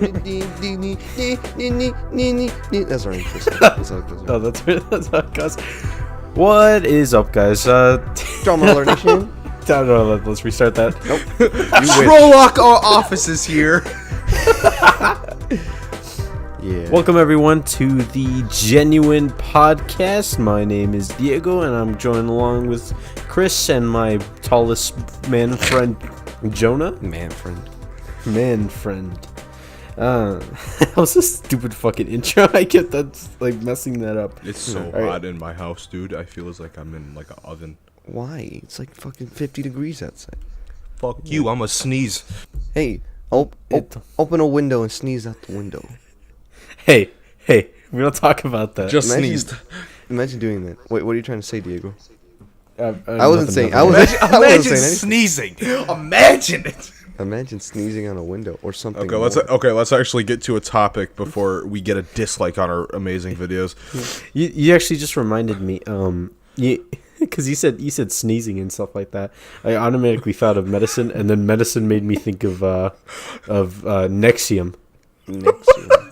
That's our intro song. That's how it goes. Oh, that's how it goes. What is up, guys? Drum roller nation. No, let's restart that. Nope. Trolloc office is here. Yeah. Welcome everyone to the Genuine Podcast. My name is Diego, and I'm joined along with Chris and my tallest man friend, Jonah. Man friend. That was a stupid fucking intro. I kept messing that up. It's so hot in my house, dude. I feel like I'm in like an oven. Why? It's like fucking 50 degrees outside. Fuck you, I'm a sneeze. Hey, open a window and sneeze out the window. Hey, we don't talk about that. Sneezed. Imagine doing that. Wait, what are you trying to say, Diego? I wasn't saying. Imagine sneezing. Imagine it. Imagine sneezing on a window or something. Okay, let's actually get to a topic before we get a dislike on our amazing videos. You actually just reminded me. Because you said sneezing and stuff like that. I automatically thought of medicine, and then medicine made me think of Nexium. Nexium.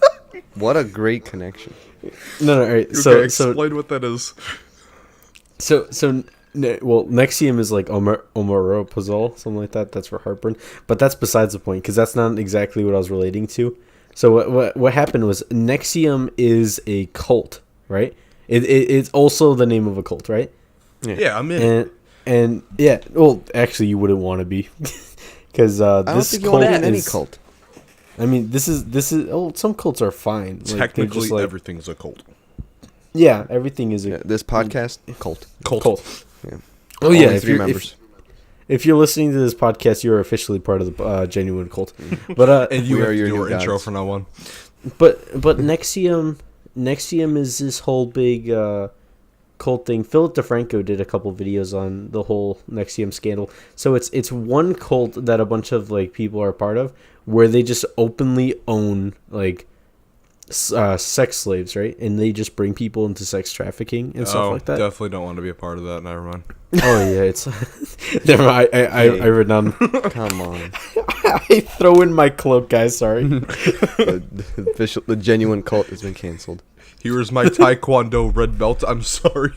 What a great connection. No, all right. Okay, explain what that is. Well, Nexium is like omeprazole, something like that. That's for heartburn. But that's besides the point, because that's not exactly what I was relating to. So what happened was Nexium is a cult, right? It's also the name of a cult, right? Yeah, I'm in. And yeah, well, actually, you wouldn't want to be, because I don't think you want to be in any cult. I mean, this is. Oh, some cults are fine. Technically, everything's a cult. Yeah, everything is a. Yeah, this podcast, cult. Yeah. Oh yeah, if you're listening to this podcast, you're officially part of the Genuine Cult. But and you we have are to your do new our intro gods. from now on. But Nexium is this whole big cult thing. Philip DeFranco did a couple videos on the whole Nexium scandal. So it's one cult that a bunch of like people are part of, where they just openly own like sex slaves, right? And they just bring people into sex trafficking and stuff like that. Definitely don't want to be a part of that. Never mind. Oh yeah, it's never mind. I wrote down. Come on. I throw in my cloak, guys. Sorry. The genuine cult has been canceled. Here's my Taekwondo red belt. I'm sorry.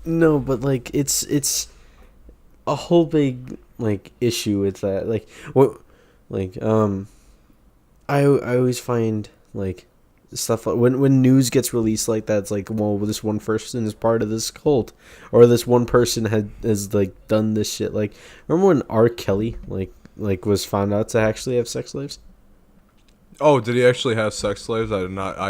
No, but like it's a whole big like issue with that. Like what, like I always find like stuff like when news gets released like that, it's like, well, this one person is part of this cult, or this one person has like done this shit. Like, remember when R. Kelly like was found out to actually have sex slaves? Oh, did he actually have sex slaves? I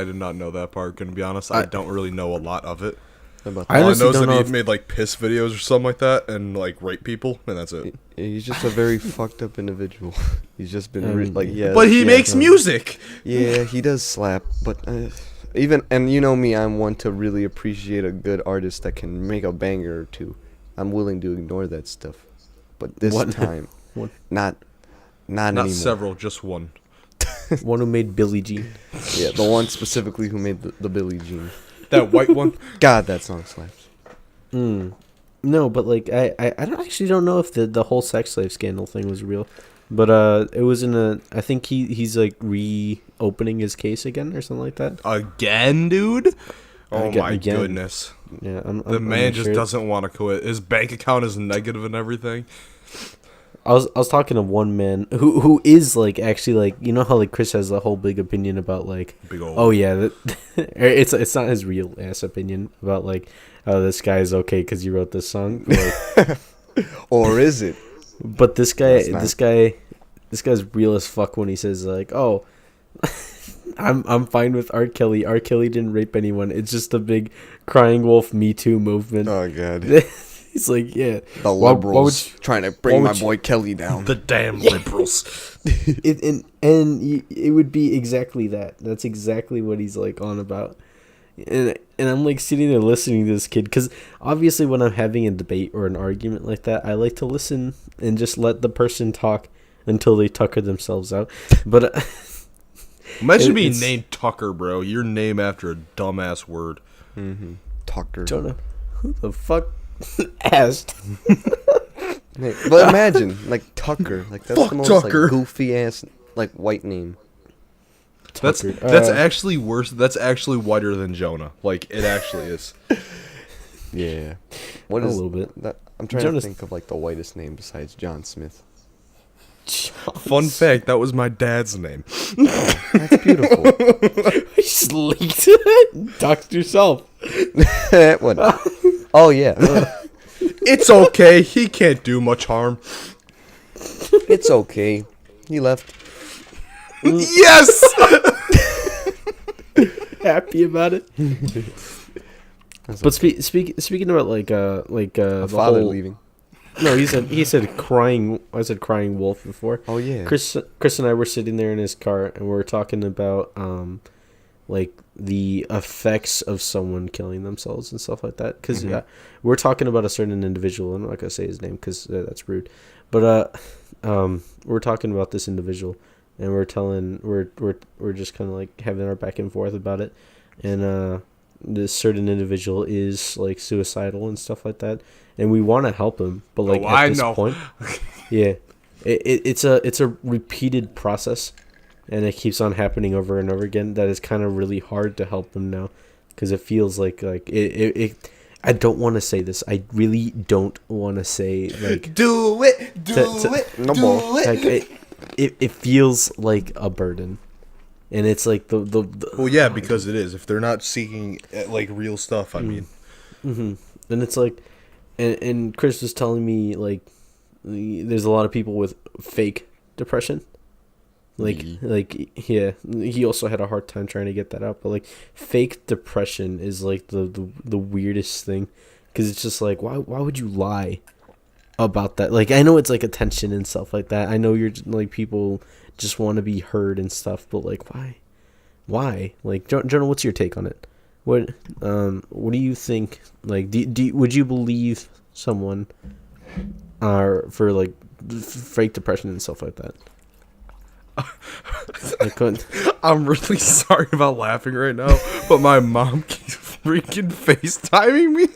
did not know that part. Gonna be honest, I don't really know a lot of it. I All I know is don't that know he made like piss videos or something like that, and like rape people, and that's it. He's just a very fucked up individual. He's just been But he makes music. Yeah, he does slap. But and you know me, I'm one to really appreciate a good artist that can make a banger or two. I'm willing to ignore that stuff. But this time, not anymore. Several, just one. One who made Billie Jean. Yeah, the one specifically who made the Billie Jean. That white one. God, that song slaps. No, but like I don't know if the whole sex slave scandal thing was real, but it was I think he's like reopening his case again or something like that. Again, dude. Oh my again. goodness. Yeah, the man just doesn't want to quit. His bank account is negative and everything. I was talking to one man who is like actually like, you know how like Chris has a whole big opinion about like Big old. Oh yeah, it's not his real ass opinion about like, oh, this guy is okay because you wrote this song, like, Or is it? but this guy's real as fuck when he says like, oh, I'm fine with R. Kelly. R. Kelly didn't rape anyone. It's just a big crying wolf Me Too movement. Oh god. He's like, yeah, The liberals trying to bring my boy Kelly down. The damn liberals. It would be exactly that. That's exactly what he's like on about. And I'm like sitting there listening to this kid, because obviously when I'm having a debate or an argument like that, I like to listen and just let the person talk until they tucker themselves out. But Imagine being named Tucker, bro. Your name after a dumbass word. Tucker. Jonah, who the fuck asked? Hey, but imagine, like, Tucker. Like, that's Fuck the most, Tucker. like, goofy-ass, like, white name. That's actually worse. That's actually whiter than Jonah. Like, it actually is. Yeah. What A is little bit. that? I'm trying Jonah's- to think of, like, the whitest name besides John Smith. Fun fact, that was my dad's name. That's beautiful. You just leaked it. Talk to yourself. What? Oh, yeah. It's okay. He can't do much harm. It's okay. He left. Yes! Happy about it. But speaking about A the father whole, leaving. No, he said crying. I said crying wolf before. Oh, yeah. Chris and I were sitting there in his car and we were talking about like the effects of someone killing themselves and stuff like that. Because we're talking about a certain individual. I'm not gonna say his name because that's rude. But we're talking about this individual and we're just kind of like having our back and forth about it. And this certain individual is like suicidal and stuff like that, and we want to help him, but like at this point, yeah, it's a repeated process, and it keeps on happening over and over again. That is kind of really hard to help him now, because it feels like it. I don't want to say this. I really don't want to say like Do it. No more. like it feels like a burden. And it's like the Well, yeah, because it is. If they're not seeking like real stuff, I mean. Mm-hmm. And it's like, and Chris was telling me like, there's a lot of people with fake depression. Like yeah, he also had a hard time trying to get that out. But like, fake depression is like the weirdest thing, because it's just like, why would you lie about that? Like, I know it's like attention and stuff like that. I know you're like people just want to be heard and stuff, but like, why? Like, Jonah, what's your take on it? What do you think? Like, would you believe someone for like fake depression and stuff like that? I'm really sorry about laughing right now, but my mom keeps freaking FaceTiming me.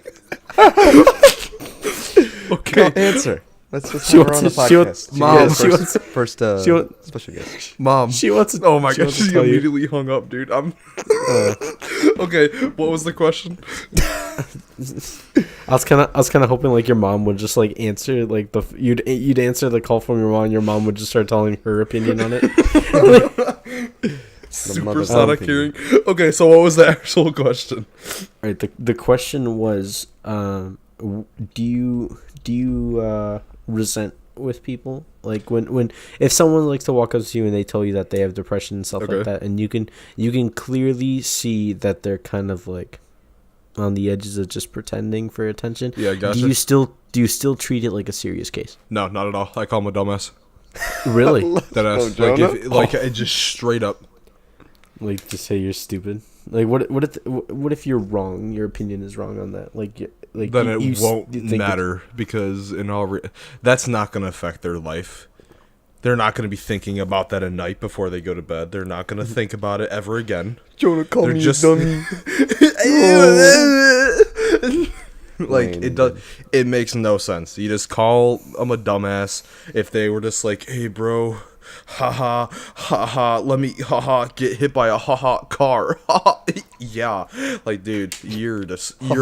Okay. No, answer. Let's just She have her wants on the to- she podcast. wants- She Mom, was first she want- special guest. Mom. She wants to. Oh my she gosh, wants to she tell you. immediately hung up, dude. I'm Okay, what was the question? I was kind of hoping like your mom would just like answer like you'd answer the call from your mom. And your mom would just start telling her opinion on it. Supersonic hearing. Okay, so what was the actual question? Right. The question was, do you resent with people, like when if someone likes to walk up to you and they tell you that they have depression and stuff like that, and you can clearly see that they're kind of like on the edges of just pretending for attention. Yeah, gotcha. Do you still treat it like a serious case? No, not at all. I call him a dumbass. Really? Deadass. Like it just straight up. Like, to say you're stupid. Like, what if you're wrong? Your opinion is wrong on that. Like Then it won't you think matter, because that's not going to affect their life. They're not going to be thinking about that at night before they go to bed. They're not going to think about it ever again. Jonah, call me just dummy. Like, it makes no sense. You just call them a dumbass. If they were just like, hey bro, haha, let me get hit by a car. Yeah, like, dude, you're a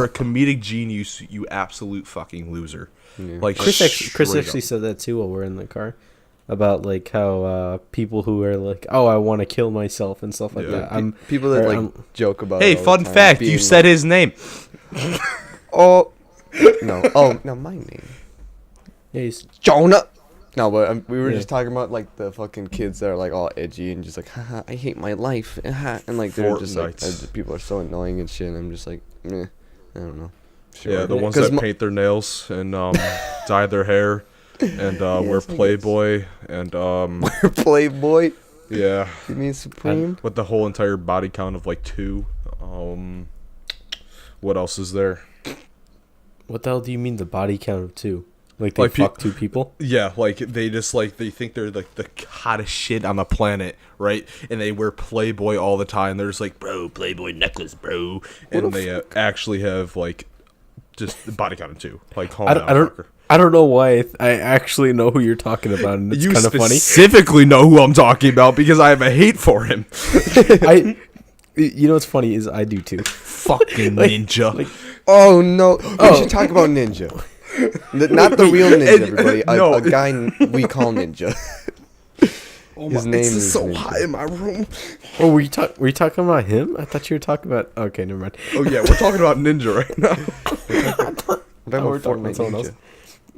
comedic genius, you absolute fucking loser. Yeah. Like, Chris actually straight up. said that too while we're in the car, about like how people who are like, oh, I want to kill myself and stuff like Yeah. that. People that like joke about. Hey, it all the fun time, fact, you being said like, his name. Oh no! Oh no, my name. Yeah, he's Jonah. No, but we were Yeah. just talking about like the fucking kids that are like all edgy and just like, haha, I hate my life, haha, and like they're just like, people are so annoying and shit. And I'm just like, meh, I don't know. Sure. Yeah, the ones 'Cause that paint their nails and dye their hair and wear I guess. Playboy and We're Playboy. yeah, You mean Supreme? with the whole entire body count of like 2. What else is there? what the hell do you mean the body count of 2? Like they Like fuck 2 people? Yeah, like they just like they think they're like the hottest shit on the planet, right? And they wear Playboy all the time. They're just like, bro, Playboy necklace, bro. And they actually have like just the body count of 2. Like, calm down, fucker. I don't know why I actually know who you're talking about, and it's You kind of funny. specifically know who I'm talking about because I have a hate for him. You know what's funny is I do too. Fucking ninja. Oh no! We should talk about Ninja. Not the real Ninja, everybody. A guy we call Ninja. His name is so Ninja. hot in my room. Oh, were you talking about him? I thought you were talking about. Okay, never mind. Oh yeah, we're talking about ninja right now. We're talking about someone else.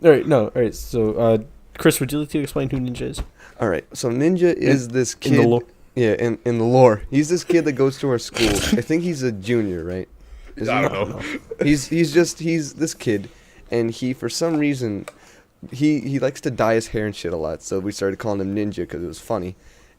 Ninja. All right. So, Chris, would you like to explain who Ninja is? All right. So Ninja is this kid. In the lore. Yeah, in the lore, he's this kid that goes to our school. I think he's a junior, right? I don't know. He's this kid, and he for some reason. He likes to dye his hair and shit a lot, so we started calling him Ninja because it was funny,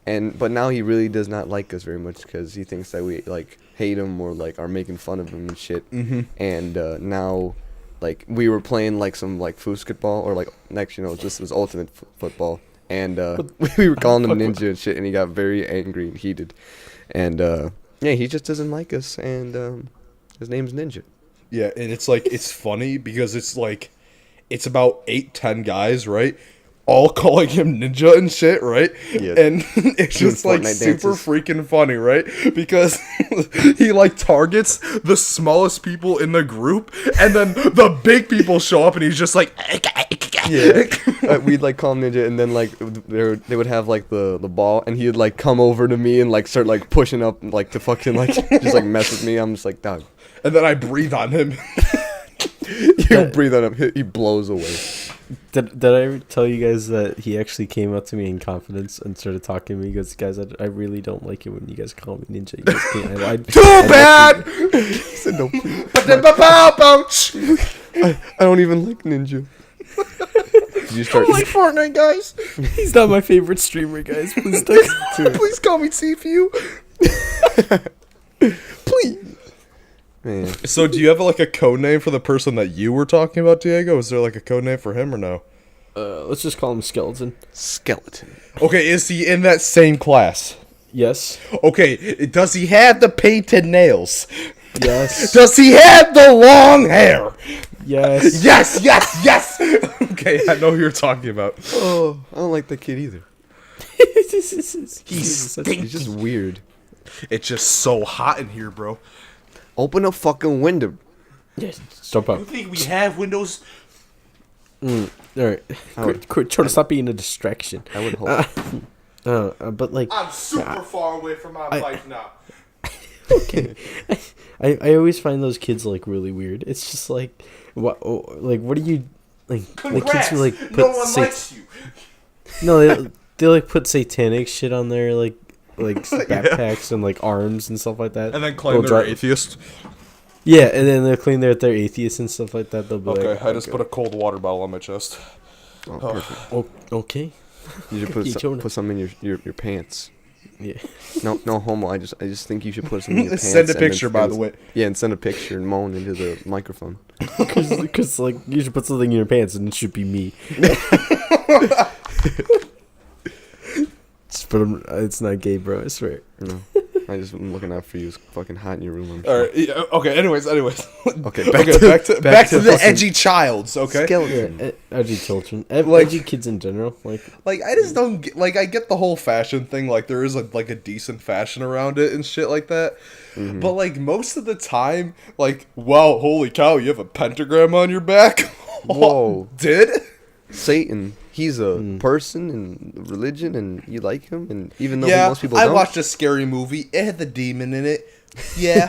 but now he really does not like us very much because he thinks that we like hate him or like are making fun of him and shit. Mm-hmm. And now, like we were playing like some like foosball or like this was ultimate football, and we were calling him Ninja and shit, and he got very angry and heated, and yeah, he just doesn't like us, and his name's Ninja. Yeah, and it's funny because it's about 8-10 guys, right? All calling him Ninja and shit, right? Yeah. And it's just like Fortnite super dances. freaking funny, right? Because he like targets the smallest people in the group, and then the big people show up, and he's just like, Yeah, we'd like call him Ninja, and then like they would have like the ball, and he'd like come over to me and like start like pushing up like to fucking like just like mess with me. I'm just like, dog. and then I breathe on him. You breathe on him, he blows away. Did I ever tell you guys that he actually came up to me in confidence and started talking to me? He goes, guys, I really don't like it when you guys call me Ninja. You guys can't. Too bad. He said no, please. I don't even like Ninja. Did you start? I like Fortnite, guys. He's not my favorite streamer, guys. Please don't. Please call me CPU. Please. Man. So, do you have like a code name for the person that you were talking about, Diego? Is there like a code name for him or no? Let's just call him Skeleton. Skeleton. Okay, is he in that same class? Yes. Okay, does he have the painted nails? Yes. Does he have the long hair? Yes. Yes. Okay, I know who you're talking about. Oh, I don't like that kid either. He's He's just weird. It's just so hot in here, bro. Open a fucking window. Yeah, stop up. You think we have windows? All right. Quit trying to stop being a distraction. I would hope. But like, I'm super far away from my wife now. okay. I always find those kids like really weird. It's just like, what do you like? Congrats. Like kids who like put No one likes you. No, they like put satanic shit on their like backpacks and like arms and stuff like that. And then claim they're atheist. Yeah, and then they'll claim they're atheists and stuff like that. They'll be Okay, like, I just put a cold water bottle on my chest. Oh, perfect. oh, okay. You should put some in your pants. Yeah. No homo. I just think you should put some in your pants. Send a and then- picture, by the way. Yeah, and send a picture and moan into the microphone. Because like you should put something in your pants and it should be me. But it's not gay, bro. I swear. No, I just am looking out for you. It's fucking hot in your room. I'm All sure. right. Yeah, okay. Anyways. Okay. Back to the edgy childs. Okay. Skeleton. Yeah, edgy children, edgy kids in general. Like I just don't get, I get the whole fashion thing. Like there is a decent fashion around it and shit like that. Mm-hmm. But like most of the time, like wow, holy cow, you have a pentagram on your back. Whoa. Did Satan. He's a person and religion, and you like him, and even though yeah, most people I don't. watched a scary movie. It had the demon in it. Yeah.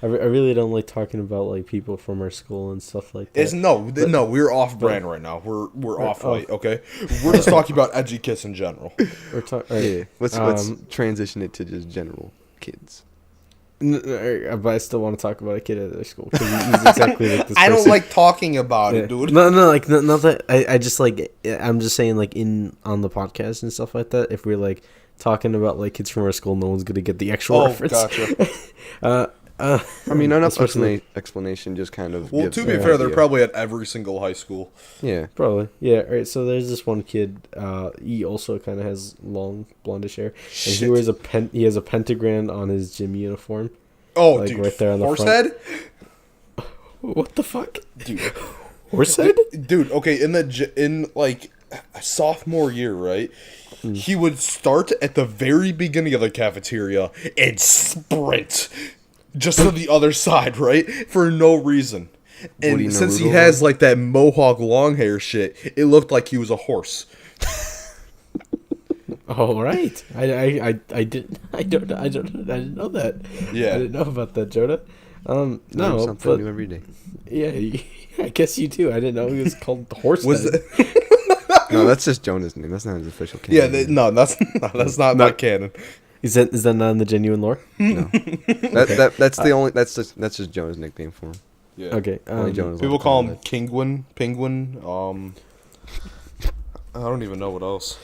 I really don't like talking about like people from our school and stuff like that. No, we're off brand right now. We're off white. Okay, we're just talking about edgy kids in general. Yeah. Let's transition it to just general kids. But I still want to talk about a kid at their school because he's exactly like this. I don't person. like talking about it, dude. No, like not that. I just like. I'm just saying, like on the podcast and stuff like that. If we're like talking about like kids from our school, no one's gonna get the actual reference. Gotcha. I mean, enough explanation just kind of. Well, to be fair, they're probably at every single high school. Yeah. Probably. Yeah. All right. So there's this one kid. He also kind of has long blondish hair, and he wears he has a pentagram on his gym uniform. Oh, like, dude, right there on the horse front. head? What the fuck, Dude. Horse head? Dude, okay, in like sophomore year, right? He would start at the very beginning of the cafeteria and sprint just to the other side, right? For no reason. And Woody since he Naruto has like that mohawk long hair shit, it looked like he was a horse. Oh right. I didn't know that. Yeah. I didn't know about that, Jonah. Learn No, something but new every day. yeah, I guess you do. I didn't know he was called the horse. Was head. that, No, that's just Jonah's name. That's not his official canon. yeah, no, that's not canon. Is that not in the genuine lore? No. That's the only. That's just Jonah's nickname for him. Yeah. Okay. Only Jonah's People allowed to call that. him Penguin. I don't even know what else.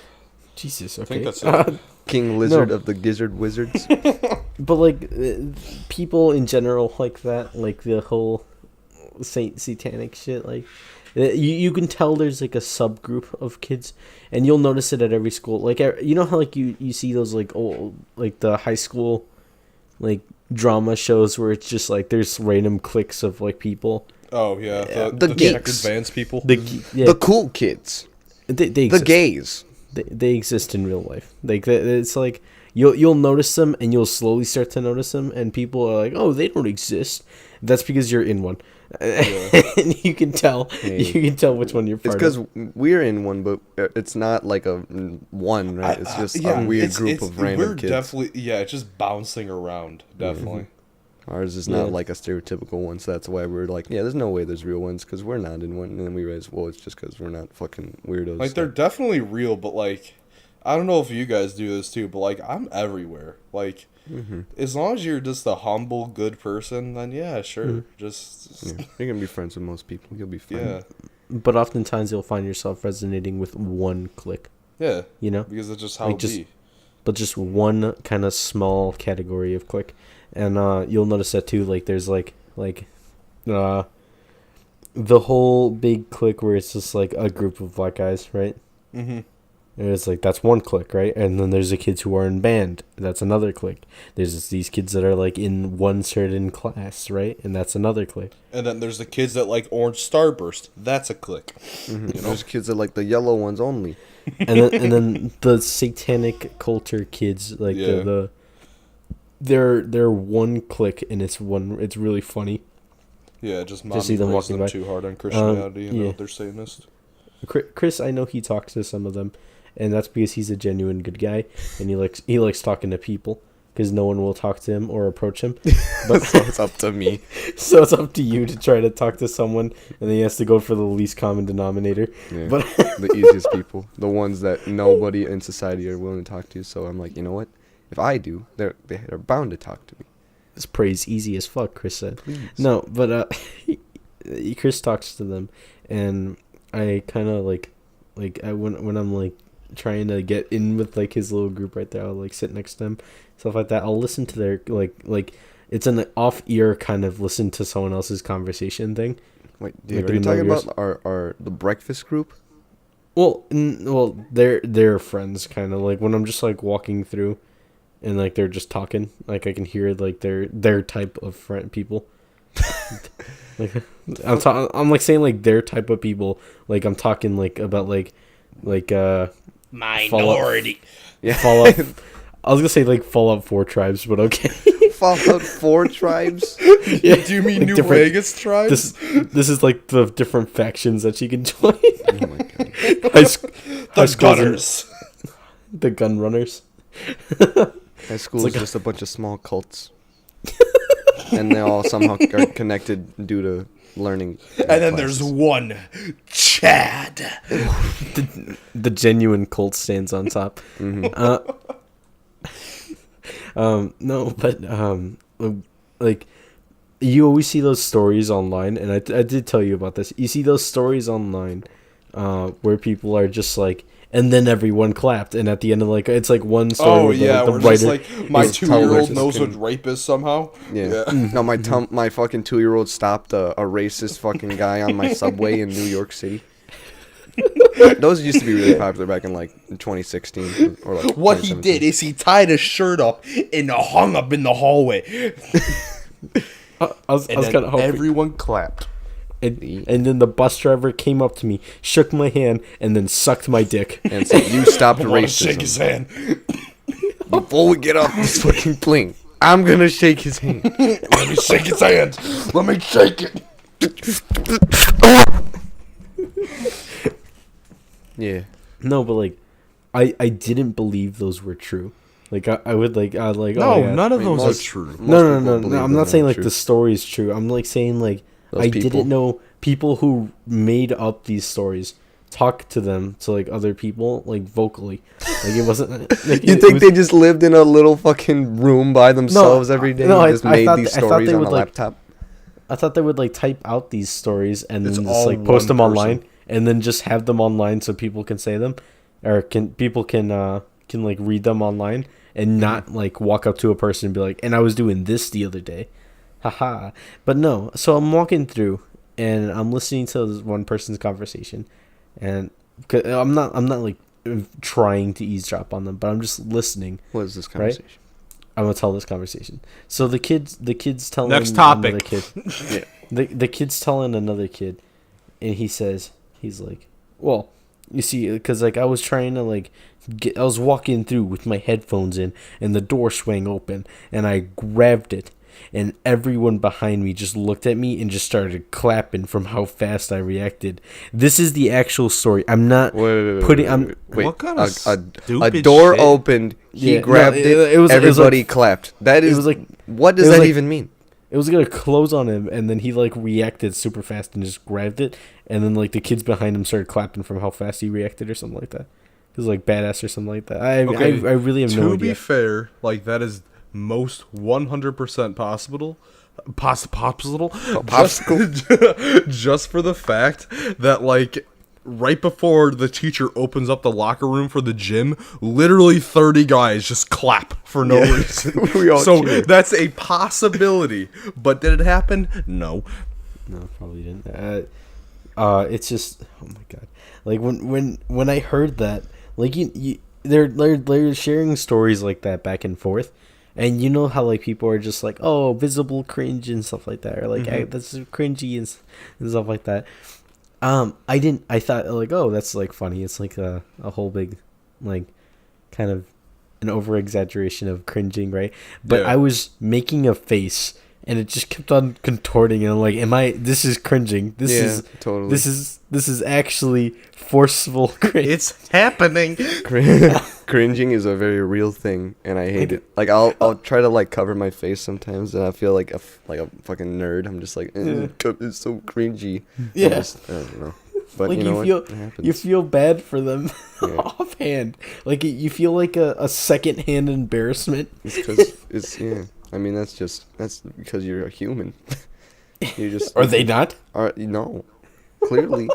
Jesus. Okay. I think that's it. King Lizard No. of the Gizzard Wizards. But like people in general like that, like the whole satanic shit, like you can tell there's like a subgroup of kids, and you'll notice it at every school. Like you know how like you see those like old like the high school like drama shows where it's just like there's random cliques of like people. Oh yeah, The the geeks. checkered bands people. The cool kids. they The exist. gays. They exist in real life. Like it's like you'll notice them, and you'll slowly start to notice them, and people are like, "Oh, they don't exist." That's because you're in one, and you can tell. Hey. You can tell which one you're It's part because of. we're in one, but it's not like a one, right? It's just a weird group of random we're kids. definitely it's just bouncing around. Definitely. Ours is not Yeah. like a stereotypical one, so that's why we're like, yeah, there's no way there's real ones because we're not in one. And then we realize, well, it's just because we're not fucking weirdos. Like they're definitely real, but like I don't know if you guys do this too, but like I'm everywhere. Like as long as you're just a humble, good person, then yeah, sure, just Yeah, you're gonna be friends with most people. You'll be fine. yeah, But oftentimes you'll find yourself resonating with one clique, yeah, you know, because it's just how Like, it just- be. but just one kind of small category of clique, and you'll notice that too. Like there's like the whole big clique where it's just like a group of black guys, right? Mm-hmm. And it's like that's one clique, right? And then there's the kids who are in band. That's another clique. There's just these kids that are like in one certain class, right? And that's another clique. And then there's the kids that like Orange Starburst. That's a clique. You know? There's kids that like the yellow ones only. And then the satanic culture kids, like Yeah. they're one clique, and it's really funny. Yeah, just see them raised walking them by. too hard on Christianity and yeah. they're Satanist. Chris, I know he talks to some of them, and that's because he's a genuine good guy, and he likes talking to people because no one will talk to him or approach him. But So it's up to me. so it's up to you to try to talk to someone, and then he has to go for the least common denominator. Yeah. But The easiest people, the ones that nobody in society are willing to talk to. So I'm like, you know what? If I do, they're bound to talk to me. this praise easy as fuck, Chris said. Please. No, but Chris talks to them, and I kind of like when I'm like trying to get in with like his little group right there, I'll like sit next to him, stuff like that. I'll listen to their like it's an off ear kind of listen to someone else's conversation thing. Wait, Like, dude, do are you you know talking yours? about the breakfast group? Well, they're friends kind of like when I'm just like walking through, and like they're just talking, like I can hear like their type of friend people. Like I'm like saying like their type of people, like I'm talking like about like Minority. Yeah. Fallout. I was gonna say like Fallout 4 tribes, but okay. Fallout 4 tribes? Yeah, Do you mean like New different- Vegas tribes? This is like the different factions that you can join. Oh my god. high schools The gunners. the gun runners. High school like is just a bunch of small cults. And they all somehow are connected due to learning. And then there's one Chad. The genuine cult stands on top. No, but like you always see those stories online, and I did tell you about this. You see those stories online, where people are just like, and then everyone clapped, and at the end of like it's like one story. Oh where yeah, the we're writer just like my is 2-year-old television knows what can- rape is somehow. Yeah. No, my fucking 2-year-old stopped a racist fucking guy on my subway in New York City. Those used to be really popular back in like 2016 or like What he 2017. did is he tied his shirt up and hung up in the hallway. I was And kind then of hoping. everyone clapped. And then the bus driver came up to me, shook my hand, and then sucked my dick. And said, "You stopped I wanna shake his racism." hand. Before we get off this fucking plane, I'm gonna shake his hand. Let me shake his hand. Let me shake it. Yeah. No, but like, I didn't believe those were true. Like I would like I was like No, oh, yeah. none of I mean, those most- are true. No. I'm not saying like the story is true. I'm like saying like Those I people. didn't know people who made up these stories talk to them to like other people like vocally. Like it wasn't. Like, You it think was, they just lived in a little fucking room by themselves every day no, and I- just I made thought these I thought stories they on a would, like, laptop? I thought they would like type out these stories and It's then just all like post one them online person. and then just have them online so people can say them or people can like read them online and not like walk up to a person and be like, and I was doing this the other day, haha. But no, so I'm walking through and I'm listening to this one person's conversation, and I'm not like trying to eavesdrop on them, but I'm just listening. What is this conversation? I'm gonna tell this conversation. So the kid's telling Next topic. another kid. Yeah. The kid's telling another kid, and he's like, well, you see, because like I was trying to like I was walking through with my headphones in, and the door swang open, and I grabbed it, and everyone behind me just looked at me and just started clapping from how fast I reacted. This is the actual story. I'm not putting. I'm Wait, What kind of a stupid door shit? opened. He Yeah, no, grabbed it it. was- it was everybody like- clapped. That is was like- What does it was that like- even mean? It was gonna close on him, and then he like reacted super fast and just grabbed it, and then like the kids behind him started clapping from how fast he reacted or something like that. It was like badass or something like that. I really have no To be idea. fair, like that is most 100% possible. Possible. Just for the fact that like right before the teacher opens up the locker room for the gym, literally 30 guys just clap for no reason. We all So cheer. that's a possibility. But did it happen? No. No, probably didn't. It's just oh my god. Like when I heard that, like they're sharing stories like that back and forth, and you know how like people are just like, oh, visible cringe and stuff like that, or like that's cringy and stuff like that. I thought like, oh, that's like funny. It's like a whole big like kind of an over exaggeration of cringing, right? But Yeah. I was making a face and it just kept on contorting, and I'm like, this is cringing. This totally. this is actually forceful cringe. It's happening. Cringing is a very real thing, and I hate it. Like I'll try to like cover my face sometimes, and I feel like a fucking nerd. I'm just like, it's so cringy. Yeah. I don't know. But Like you know feel what? It happens. you feel bad for them Yeah. offhand. Like you feel like a secondhand embarrassment. It's because it's I mean that's because you're a human. You just Are they not? no, clearly.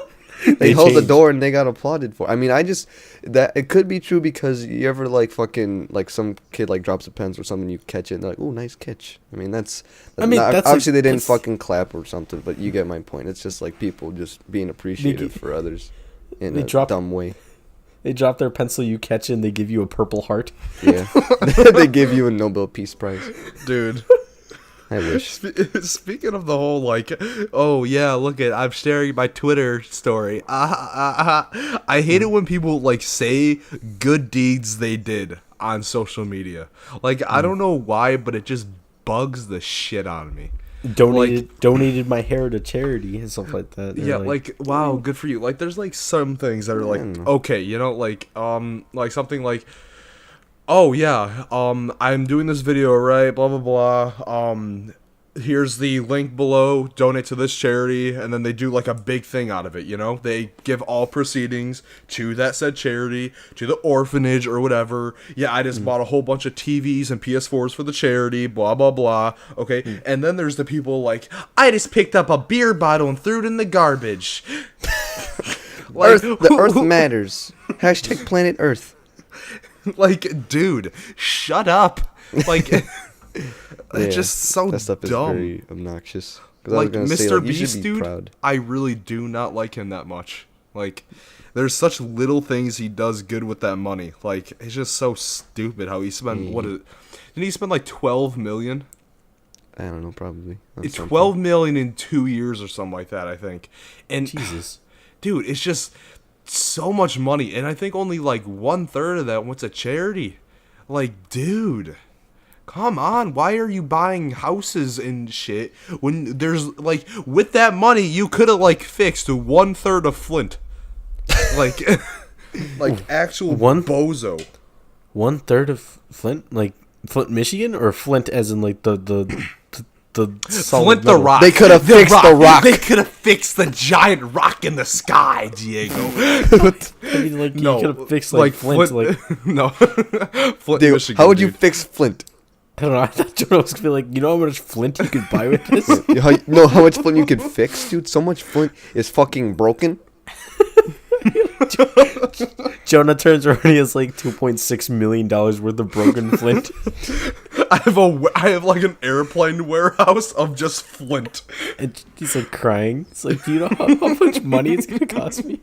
They They hold the changed. door and they got applauded for. I mean, that it could be true because you ever like fucking like some kid like drops a pencil or something, you catch it and they're like, oh, nice catch. I mean, that's obviously they didn't fucking clap or something, but you get my point. It's just like people just being appreciative for others in they a drop- dumb way. They drop their pencil, you catch it, and they give you a purple heart. Yeah, they give you a Nobel Peace Prize. Dude. I wish. Speaking of the whole like, oh yeah, look at I'm sharing my Twitter story. I hate it when people like say good deeds they did on social media. Like I don't know why, but it just bugs the shit out of me. Donated my hair to charity and stuff like that. They're Yeah, like wow, good for you. Like there's like some things that are like okay, you know, like something like oh yeah, I'm doing this video, right? Blah blah blah. Here's the link below. Donate to this charity, and then they do like a big thing out of it. You know, they give all proceedings to that said charity, to the orphanage or whatever. Yeah, I just bought a whole bunch of TVs and PS4s for the charity. Blah blah blah. Okay, and then there's the people like I just picked up a beer bottle and threw it in the garbage. The Earth matters. Hashtag Planet Earth. Like, dude, shut up. Like, it's just so that stuff is dumb. very obnoxious. 'Cause I was Like, gonna Mr. say, like, you Beast, should be dude, proud. I really do not like him that much. Like, there's such little things he does good with that money. Like, it's just so stupid how he spent, didn't he spend like 12 million? I don't know, probably. It's 12 million in 2 years or something like that, I think. And Jesus. dude, it's just so much money, and I think only like 1/3 of that went to charity. Like, dude, come on, why are you buying houses and shit when there's like, with that money you could have like fixed 1/3 of Flint, like, like actual bozo. 1/3 of Flint, like Flint, Michigan, or Flint as in like the solid Flint the rock. They could have fixed the rock. They could have fixed the giant rock in the sky, Diego. I mean, like, No, you could have fixed like Flint, like no, Flint, Dude, Michigan. how would you dude. fix Flint? I don't know. I thought Jonah was gonna be like, you know how much Flint you could buy with this? How much Flint you could fix, dude? So much Flint is fucking broken. Jonah turns around, he has like $2.6 million worth of broken Flint. I have like an airplane warehouse of just Flint. And he's like crying. It's like, do you know how much money it's gonna cost me?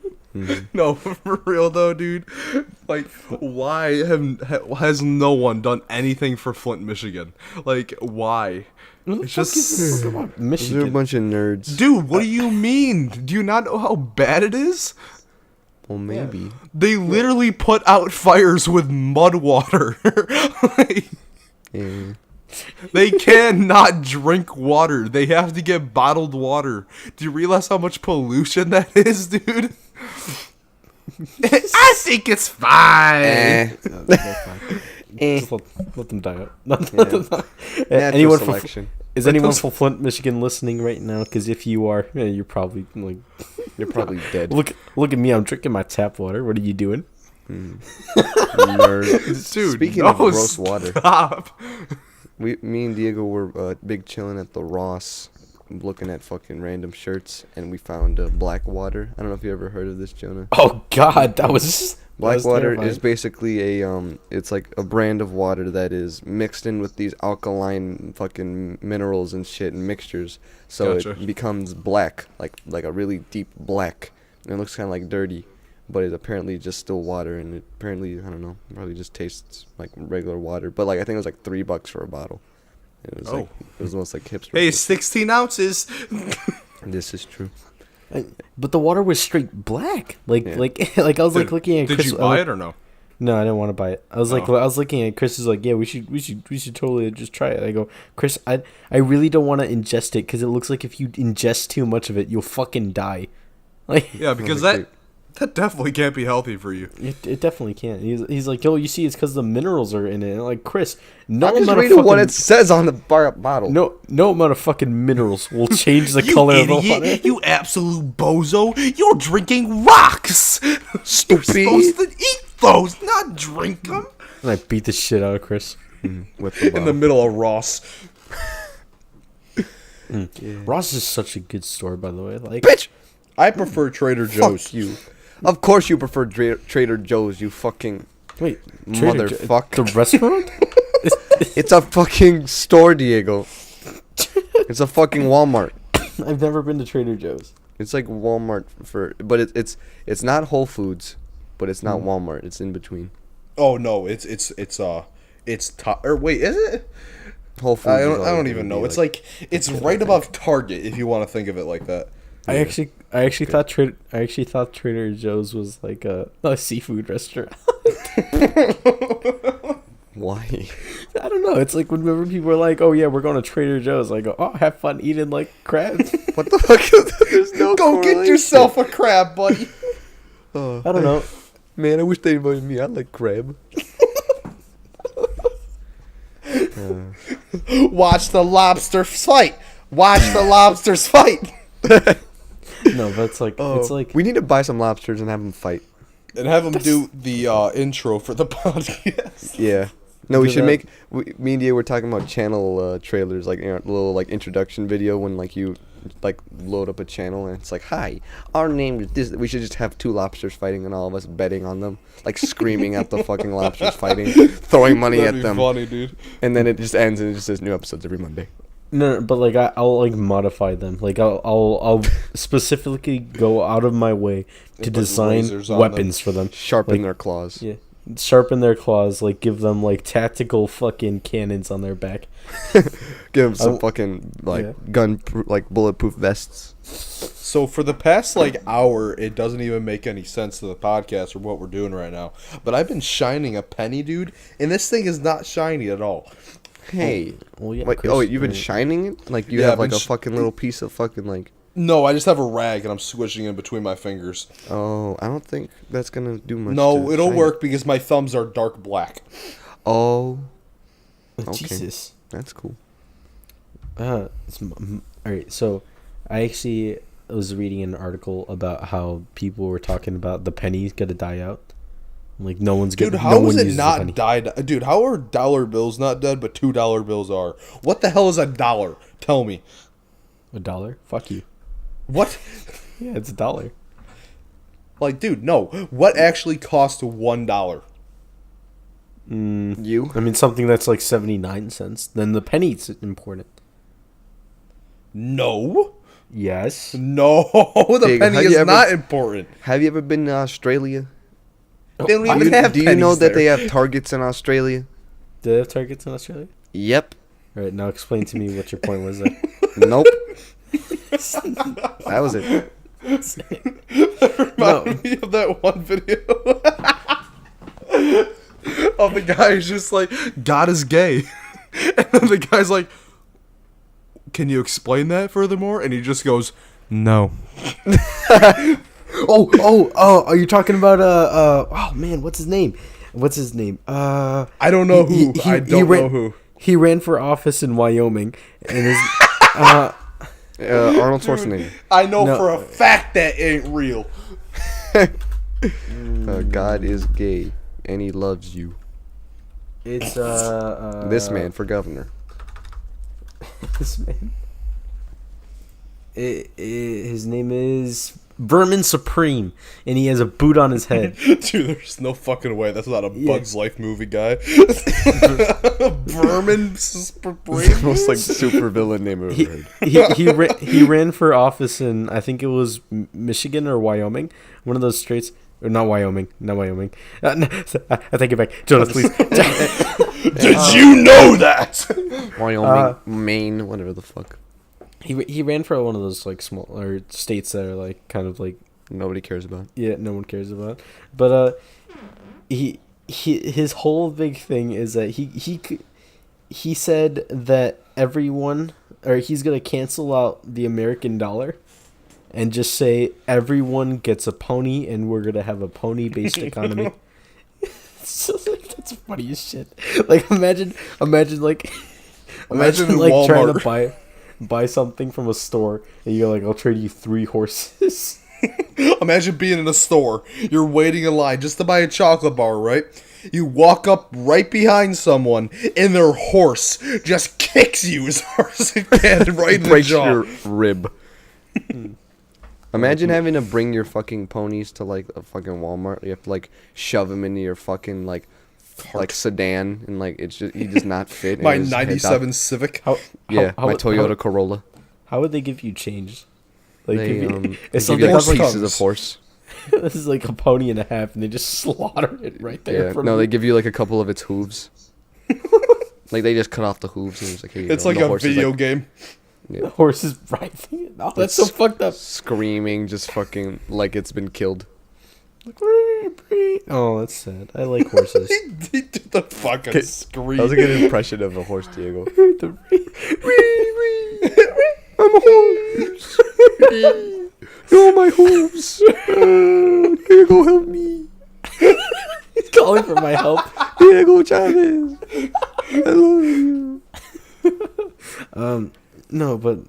No, for real though, dude. Like, why has no one done anything for Flint, Michigan? Like, why? It's just, They're a Michigan. bunch of nerds. dude. What do you mean? Do you not know how bad it is? Well, maybe. They literally put out fires with mud water. Like, Yeah. they cannot drink water. They have to get bottled water. Do you realize how much pollution that is, dude? I think it's fine. Just let them die out. Natural Anyone selection. Is anyone from Flint, Michigan listening right now? Because if you are, yeah, you're probably like, You're probably dead. look at me. I'm drinking my tap water. What are you doing? Nerd. Dude, Speaking no, of gross water, stop. me and Diego were big chilling at the Ross, looking at fucking random shirts, and we found black water. I don't know if you ever heard of this, Jonah. Oh God, that was Blackwater terrifying. is basically it's like a brand of water that is mixed in with these alkaline fucking minerals and shit and mixtures, so Gotcha. it becomes black, like a really deep black, and it looks kind of like dirty, but it's apparently just still water, and it apparently, I don't know, probably just tastes like regular water, but like I think it was like $3 for a bottle. It was like, it was almost like hipster. Hey, food. 16 ounces. This is true. But the water was straight black. Like Yeah. like I was like looking at Did Chris. you buy it or no? No, I didn't want to buy it. I was like, Oh. I was looking at Chris. Is like, yeah, we should totally just try it. I go, Chris, I really don't want to ingest it because it looks like if you ingest too much of it, you'll fucking die. Like, Yeah, because like that definitely can't be healthy for you. it definitely can't. He's like, yo, you see, it's because the minerals are in it. And I'm like, Chris, no I'm just amount of reading fucking what it says on the bottle. no amount of fucking minerals will change the You color of the idiot! water. You absolute bozo! You're drinking rocks. Stupid. You're supposed to eat those, not drink them. And I beat the shit out of Chris. With the In the bottle. middle of Ross. Ross is such a good store, by the way. Like, Bitch! I prefer Trader Joe's. Fuck you. Of course you prefer Trader Joe's, you fucking wait, motherfucker. the restaurant? It's a fucking store, Diego. It's a fucking Walmart. I've never been to Trader Joe's. It's like Walmart but it's not Whole Foods, but it's not Walmart. It's in between. Oh no, it's or wait, is it? Whole Foods. I is don't always even gonna know. be It's like it's right above Target if you want to think of it like that. I actually thought Trader Joe's was like a seafood restaurant. Why? I don't know. It's like whenever people are like, "Oh yeah, we're going to Trader Joe's," I go, "Oh, have fun eating like crabs." What the fuck? There's no Go get correlation. yourself a crab, buddy. Oh, I don't know. man, I wish they invited me. I like crab. Watch the lobster fight. Watch the lobsters fight. No, but it's like We need to buy some lobsters and have them fight. And have them do the intro for the podcast. Yeah. No, we Do should that. me and Dia were talking about channel trailers, like a little like introduction video when like you like load up a channel and it's like, hi, our name is this. We should just have two lobsters fighting and all of us betting on them, like screaming at the fucking lobsters fighting, throwing money That'd at be them, funny, dude. and then it just ends and it just says new episodes every Monday. no, but like I'll like modify them. Like I'll specifically go out of my way to put design lasers on weapons for them. Sharpen Like, their claws. Yeah, sharpen their claws, like give them like tactical fucking cannons on their back. Give them some fucking like like bulletproof vests. So for the past like hour, it doesn't even make any sense to the podcast or what we're doing right now. But I've been shining a penny, dude, and this thing is not shiny at all. Hey, Well, yeah, like, Chris, you've been shining it? Like you Yeah, have I've like been a fucking little piece of fucking like. No, I just have a rag and I'm swishing in between my fingers. Oh, I don't think that's gonna do much. No, to it'll shine work because my thumbs are dark black. Oh, Oh, okay. Jesus. That's cool. All right. So, I actually was reading an article about how people were talking about the penny's gonna die out. Like no one's gonna. Dude, no how one is it uses a not penny. died? Dude, how are dollar bills not dead, but $2 bills are? What the hell is a dollar? Tell me. $1? Fuck you. What? Yeah, it's $1. Like, dude, no. What actually costs $1? You? I mean, something that's like 79 cents. Then the penny's important. No. Yes. No, the Hey, penny have is you ever- not important. Have you ever been to Australia? They don't Do even you, have do you know pennies that there. they have Targets in Australia? Do they have Targets in Australia? Yep. All right, now explain to me what your point was there. Nope. That was it. Remind me of that one video of the guy who's just like, God is gay. And then the guy's like, can you explain that furthermore? And he just goes, no. Oh, you're talking about oh man, what's his name? I don't know who. I don't know who. He ran for office in Wyoming, and his Arnold Schwarzenegger. I know No. for a fact that ain't real. God is gay, and he loves you. it's This man for governor. this man. His name is Vermin Supreme, and he has a boot on his head. Dude, there's no fucking way. That's not a Bugs Life movie guy. Vermin Supreme. Most like super villain name I've ever heard. He ran for office in, I think it was Michigan or Wyoming, one of those states. Or not Wyoming. No, I take it back. Jonah, please. Did you know that? Wyoming, Maine, whatever the fuck. He ran for one of those like small or states that are like kind of like Nobody cares about. yeah, no one cares about. But his whole big thing is that he said that everyone or he's gonna cancel out the American dollar and just say everyone gets a pony and we're gonna have a pony based economy. So, like, that's funny as shit. Like imagine like Imagine like trying to Walmart. buy something from a store and you're like, I'll trade you 3 horses. Imagine being in a store. You're waiting in line just to buy a chocolate bar, right? You walk up right behind someone, and their horse just kicks you as hard as it can right in the Breaks jaw. your rib. Imagine having to bring your fucking ponies to like a fucking Walmart. You have to like shove them into your fucking like sedan, and like it's just he does not fit. and My his head's '97 out. Civic. How My Toyota Corolla. How would they give you change? Like They if give it's you something like that's like pieces of horse. this is like a pony and a half, and they just slaughter it right there. Yeah, from no, you. they give you like a couple of its hooves. Like they just cut off the hooves and it's like, here you It's go. like And the a horse is, video like, game. The horse is writhing it. Oh, that's so fucked up. screaming, just fucking like it's been killed. Oh, that's sad. I like horses. He did the fucking scream. That was a good impression of a horse, Diego. I'm a horse. Oh, my hooves. Diego, help me. He's calling for my help. Diego Chavez. I love you. No, but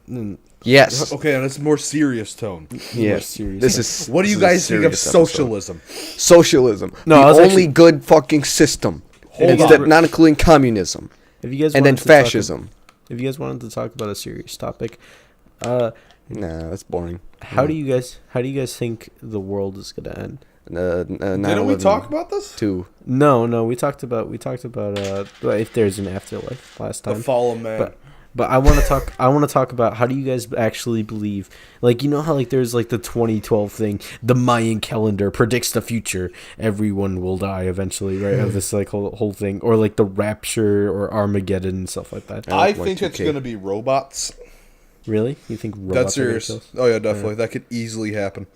Yes. Okay, on a more serious tone. Yeah. serious. This is. What do you this is a guys think of serious episode. socialism? Socialism. No, I the was only actually- good fucking system. Hold Instead, on. not including communism. if you guys And then wanted to talk fascism. if you guys wanted to talk about a serious topic, Nah, that's boring. how do you guys think the world is gonna end? Didn't we talk about this? Two. No, we talked about if there's an afterlife last The time. fall of man. But I want to talk. I want to talk about how do you guys actually believe? Like, you know how like there's like the 2012 thing, the Mayan calendar predicts the future. Everyone will die eventually, right? Of this like whole thing, or like the rapture or Armageddon and stuff like that. I think it's gonna be robots. Really? You think robots? That's serious. Oh yeah, definitely. That could easily happen.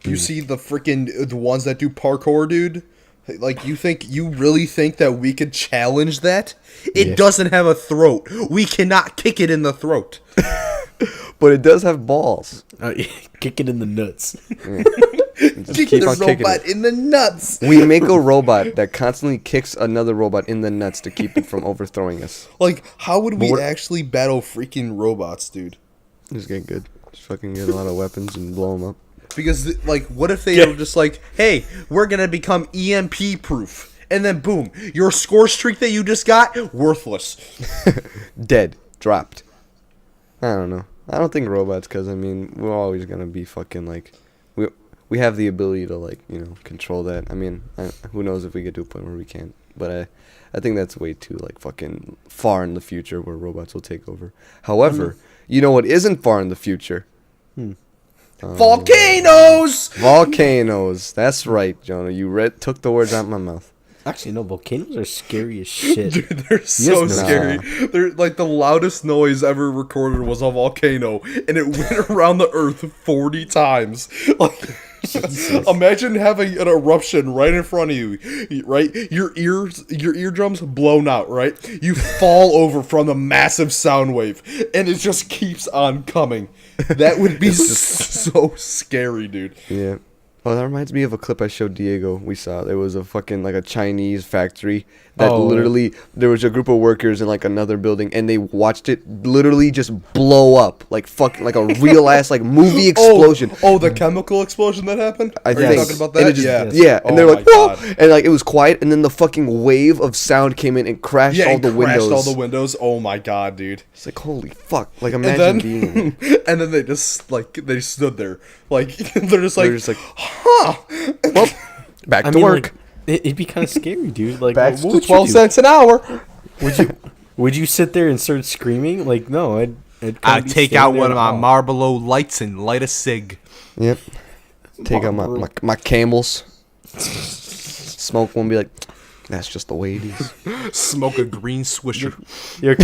You see the ones that do parkour, dude? Like, you really think that we could challenge that? It doesn't have a throat. We cannot kick it in the throat. But it does have balls. Kick it in the nuts. Kick the robot in the nuts. We make a robot that constantly kicks another robot in the nuts to keep it from overthrowing us. Like, how would we actually battle freaking robots, dude? Just get good. Just fucking get a lot of weapons and blow them up. Because, like, what if they were just like, hey, we're going to become EMP proof. And then, boom, your score streak that you just got, worthless. Dead. Dropped. I don't know. I don't think robots, because, I mean, we're always going to be fucking, like, we have the ability to, like, you know, control that. I mean, who knows if we get to a point where we can't. But I think that's way too, like, fucking far in the future where robots will take over. However, you know what isn't far in the future? Volcanoes! Volcanoes. That's right, Jonah. You took the words out of my mouth. Actually, no. Volcanoes are scary as shit. Dude, they're so scary. They're like the loudest noise ever recorded was a volcano, and it went around the earth 40 times. Like, imagine having an eruption right in front of you, right? Your eardrums blown out, right? You fall over from the massive sound wave, and it just keeps on coming. That would be so scary, dude. Yeah. Oh, that reminds me of a clip I showed Diego. We saw there was a fucking like a Chinese factory that literally there was a group of workers in like another building and they watched it literally just blow up like fucking like a real ass like movie explosion. Oh, the chemical explosion that happened? I think. Are you talking about that? Yeah. And they're like, whoa! And like it was quiet, and then the fucking wave of sound came in and crashed all the windows. Crashed all the windows. Oh my god, dude! It's like holy fuck! Like imagine being. And then they just like they stood there, like they're just like, huh? Well, back to work. Like, it'd be kind of scary, dude. Like, back what to 12 cents an hour. Would you sit there and start screaming? Like, no, I'd take out one of my Marlboro lights and light a cig. Yep. Take out my Camels. Smoke one, be like, that's just the way it is. Smoke a green Swisher. Your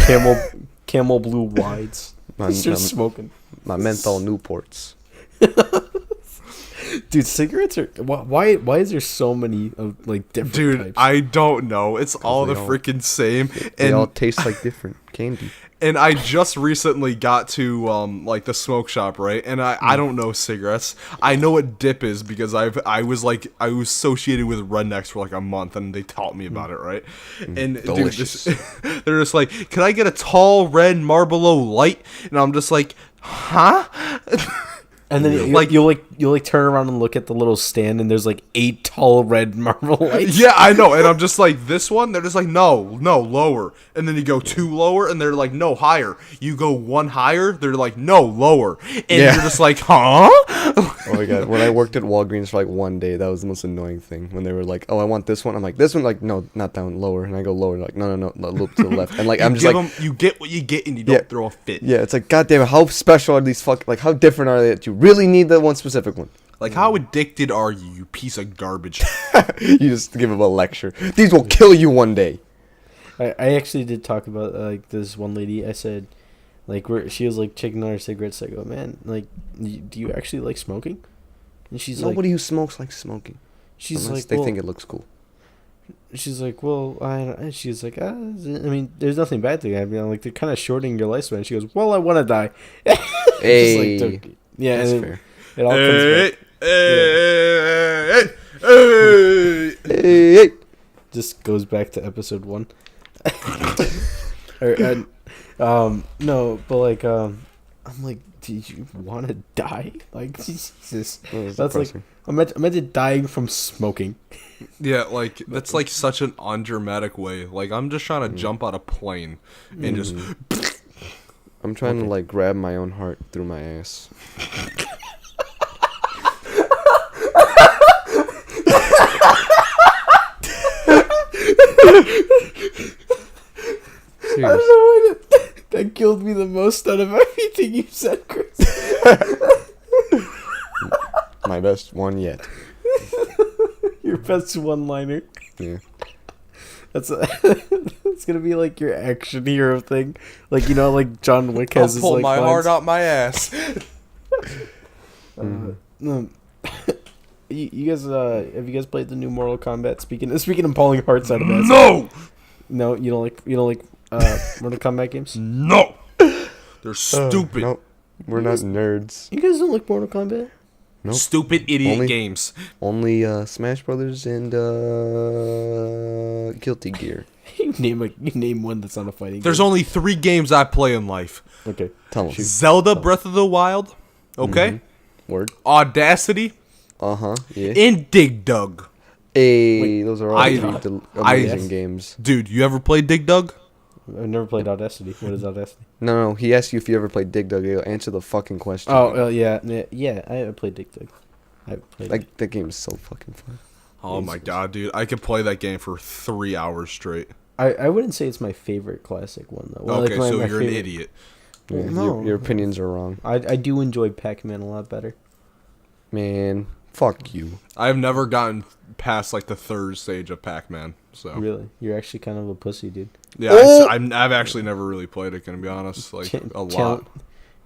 Camel Blue Wides. Just smoking. My menthol Newports. Dude, cigarettes are why is there so many of like different types? I don't know. It's all the freaking same. They all taste like different candy. And I just recently got to like the smoke shop, right? And I don't know cigarettes. I know what dip is because I was associated with rednecks for like a month and they taught me about it, right? And delicious. Dude, they're just like, "Can I get a tall red Marlboro light?" And I'm just like, "Huh?" And then you'll turn around and look at the little stand, and there's like 8 tall red Marlboro lights. Yeah, I know, and I'm just like, this one. They're just like, no, lower. And then you go 2 lower, and they're like, no, higher. You go 1 higher, they're like, no, lower. And you're just like, huh? Oh my god! When I worked at Walgreens for like one day, that was the most annoying thing. When they were like, "Oh, I want this one," I'm like, "This one," like, "No, not down, lower." And I go lower, like, "No, loop to the left." And like, I'm just like, you get what you get, and you don't throw a fit. Yeah, it's like, God damn it, how special are these like, how different are they that you really need that one specific one? Like, how addicted are you, you piece of garbage? You just give them a lecture. These will kill you one day. I actually did talk about like this one lady. I said, like, where she was like checking on her cigarettes. I go, man, like, do you actually like smoking? And she's nobody who smokes likes smoking. She's unless like, they think it looks cool. She's like, well, she's like, I mean, there's nothing bad to it. I mean, like, they're kind of shortening your lifespan. She goes, well, I want to die. Hey, like, yeah, that's and fair. It all comes back. Hey. Just goes back to episode 1. No, but like, I'm like, do you want to die? Like, Jesus, that's depressing. Like, imagine dying from smoking. Yeah, like, that's like such an undramatic way. Like, I'm just trying to jump out a plane and just. I'm trying to like grab my own heart through my ass. I don't know. That out of everything you said, Chris. My best one yet. Your best one-liner. Yeah. It's gonna be like your action hero thing, like like John Wick has. I'll pull his, like, my lines. heart out my ass. You guys, have you guys played the new Mortal Kombat? Speaking of pulling hearts out of ass. No, you don't like Mortal Kombat games. No, they're stupid. Nope. We're not nerds. You guys don't like Mortal Kombat? Nope. Stupid idiot Only- games. Only Smash Brothers and Guilty Gear. You name one that's not a fighting. There's game. only 3 games I play in life: Okay. Tell us. Zelda Breath of the Wild, okay, Word. Audacity, Yeah. and Dig Dug. Hey, those are all I- amazing games. Dude, you ever played Dig Dug? I've never played Audacity. What is Audacity? No, he asked you if you ever played Dig Dug. He'll answer the fucking question. Oh, yeah. I played Dig Dug. I played. Like, that game is so fucking fun. Oh my god, dude. I could play that game for 3 hours straight. I wouldn't say it's my favorite classic one though. Well, Okay, like, so my you're an favorite- idiot. Yeah, no. your opinions are wrong. I do enjoy Pac-Man a lot better. Man, fuck you. I've never gotten past like the 3rd stage of Pac-Man. So Really, you're actually kind of a pussy, dude. yeah, Oh! I've actually never really played it. Gonna be honest, like a lot.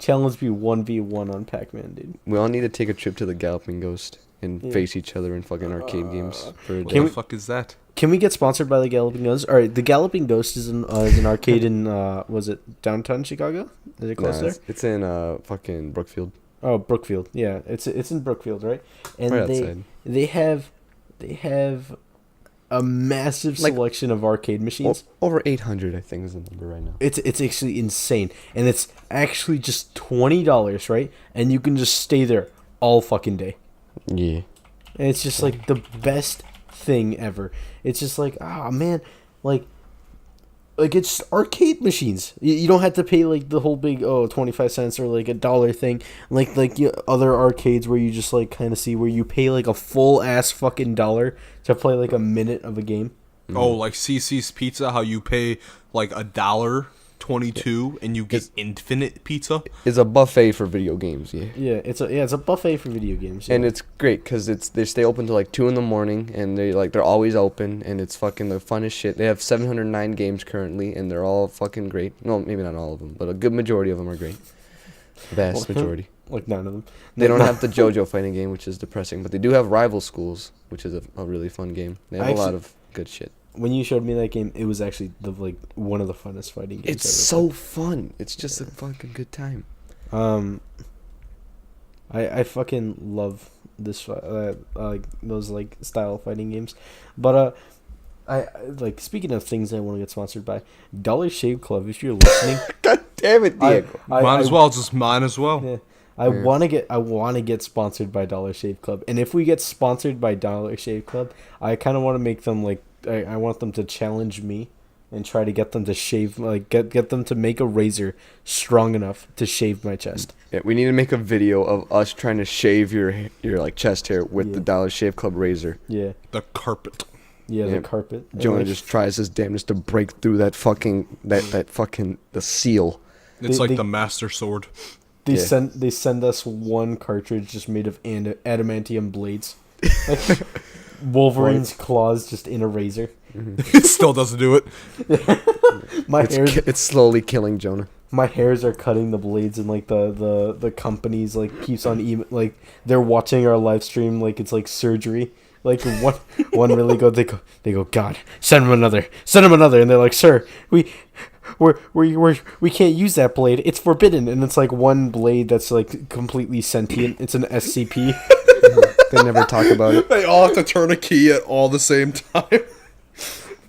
Challenge me 1v1 on Pac-Man, dude. We all need to take a trip to the Galloping Ghost and Yeah. face each other in fucking arcade games for a What day. the fuck is that? Can we get sponsored by the Galloping Ghost? All right, the Galloping Ghost is an arcade in was it downtown Chicago? Is it close Nah, there? it's in fucking Brookfield. Oh, Brookfield. Yeah, it's in Brookfield, right? And Right outside. they have a massive Like- selection of arcade machines. Over 800, I think, is the number right now. It's actually insane, and it's actually just $20, right? And you can just stay there all fucking day. Yeah. And it's just like the best thing ever. It's just like, ah, man, like it's arcade machines. You don't have to pay like the whole big 25 cents or like $1 thing, like other arcades where you just like kind of see where you pay like a full ass fucking dollar to play like a minute of a game. Oh, like CC's Pizza, how you pay like $1.22 and you get infinite pizza. It's a buffet for video games, yeah. Yeah, it's a buffet for video games. And yeah. it's great because they stay open till like 2 in the morning, and they're always open, and it's fucking the funnest shit. They have 709 games currently, and they're all fucking great. No, maybe not all of them, but a good majority of them are great. Vast majority. like 9 of them. They don't have the JoJo fighting game, which is depressing, but they do have Rival Schools, which is a really fun game. They have a lot of good shit. When you showed me that game, it was actually one of the funnest fighting games. It's so fun. It's just a fucking good time. I fucking love this like those like style fighting games, but I like speaking of things I want to get sponsored by Dollar Shave Club. If you're listening, God damn it, Diego. Might as well, just mine as well. Yeah, I want to get sponsored by Dollar Shave Club, and if we get sponsored by Dollar Shave Club, I kind of want to make them like I want them to challenge me and try to get them to shave get them to make a razor strong enough to shave my chest. Yeah, we need to make a video of us trying to shave your like chest hair with the Dollar Shave Club razor. Yeah, The carpet. yeah, Yeah. the carpet. Jonah And, just tries his damnedest to break through that fucking that fucking the seal. It's They- like they- the Master Sword. They Yeah. send us one cartridge just made of adamantium blades. Like, Wolverine's claws just in a razor. It still doesn't do it. It's slowly killing Jonah. My hairs are cutting the blades, and like the companies like keeps on like they're watching our live stream like it's like surgery. Like one really good, they go, God, send him another, and they're like, sir, we can't use that blade, it's forbidden. And it's like one blade that's like completely sentient. It's an SCP. They never talk about it. They all have to turn a key at all the same time.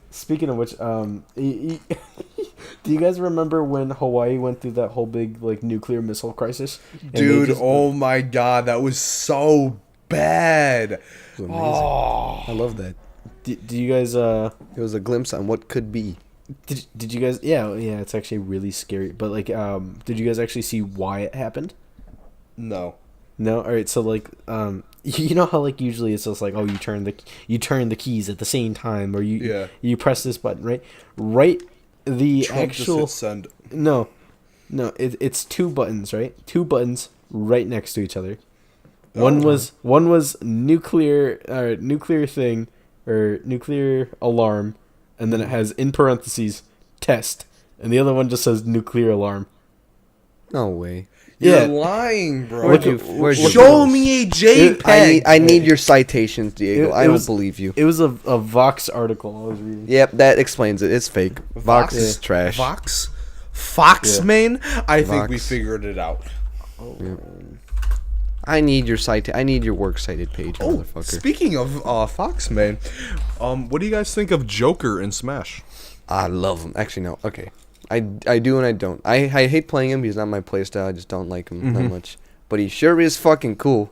Speaking of which, do you guys remember when Hawaii went through that whole big like nuclear missile crisis? And they Dude, just- oh my god, that was so bad. It was amazing. Oh. I love that. Do you guys It was a glimpse on what could be. did you guys yeah it's actually really scary, but like did you guys actually see why it happened? No. No. All right, so like you know how like usually it's just like, oh, you turn the keys at the same time, or you press this button, right the Trump actual just hit send. no No, it's two buttons, right? Two buttons right next to each other. One was nuclear thing or nuclear alarm, and then it has in parentheses test, and the other one just says nuclear alarm. No way. You're lying, bro. Where'd you Show me a JPEG. I need your citations, Diego. I don't believe you. It was a Vox article I was reading. Yep, that explains it. It's fake. Vox is trash. Fox, man. I think we Vox. figured it out. Yep. I need your works cited page, motherfucker. Speaking of Fox, man, what do you guys think of Joker in Smash? I love him. Actually, no. Okay. I do and I don't. I hate playing him. He's not my playstyle. I just don't like him that much. But he sure is fucking cool.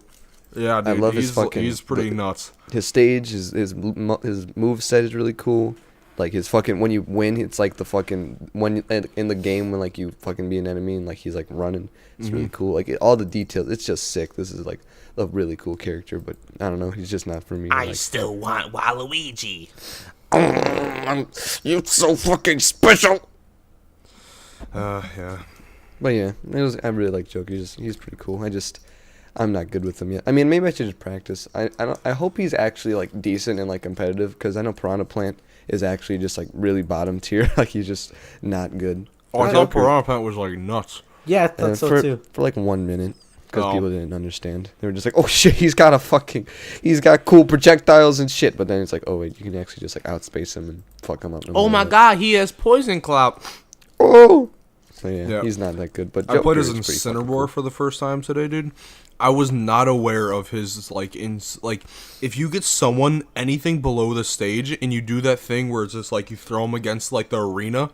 Yeah, dude. I love his fucking. He's pretty nuts. His stage, his move set is really cool. Like his fucking when you win, it's like the fucking when in the game when like you fucking be an enemy and like he's like running. It's really cool. Like all the details. It's just sick. This is like a really cool character, but I don't know. He's just not for me. I still want Waluigi. You're so fucking special. Yeah. But yeah, I really like Joker. He's pretty cool. I'm not good with him yet. I mean, maybe I should just practice. I hope he's actually like decent and like competitive because I know Piranha Plant is actually just like really bottom tier. Like he's just not good. Oh, I thought Piranha Plant was like nuts. Yeah, I thought so too. For like 1 minute. Because people didn't understand. They were just like, oh shit, he's got cool projectiles and shit. But then it's like, oh wait, you can actually just like outspace him and fuck him up. Oh my god, he has Poison Cloud. Oh! So yeah, he's not that good. But I played as Joker is pretty fucking Incineroar cool. for the first time today, dude. I was not aware of his if you get someone anything below the stage and you do that thing where it's just like you throw them against like the arena,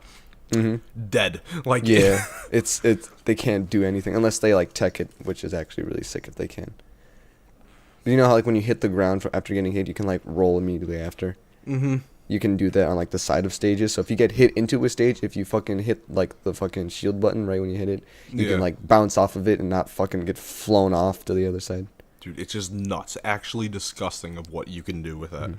dead. Like Yeah, it's they can't do anything unless they like tech it, which is actually really sick if they can. You know how like when you hit the ground after getting hit, you can like roll immediately after. You can do that on like the side of stages. So if you get hit into a stage, if you fucking hit like the fucking shield button right when you hit it, you can like bounce off of it and not fucking get flown off to the other side. Dude, it's just nuts. Actually disgusting of what you can do with that.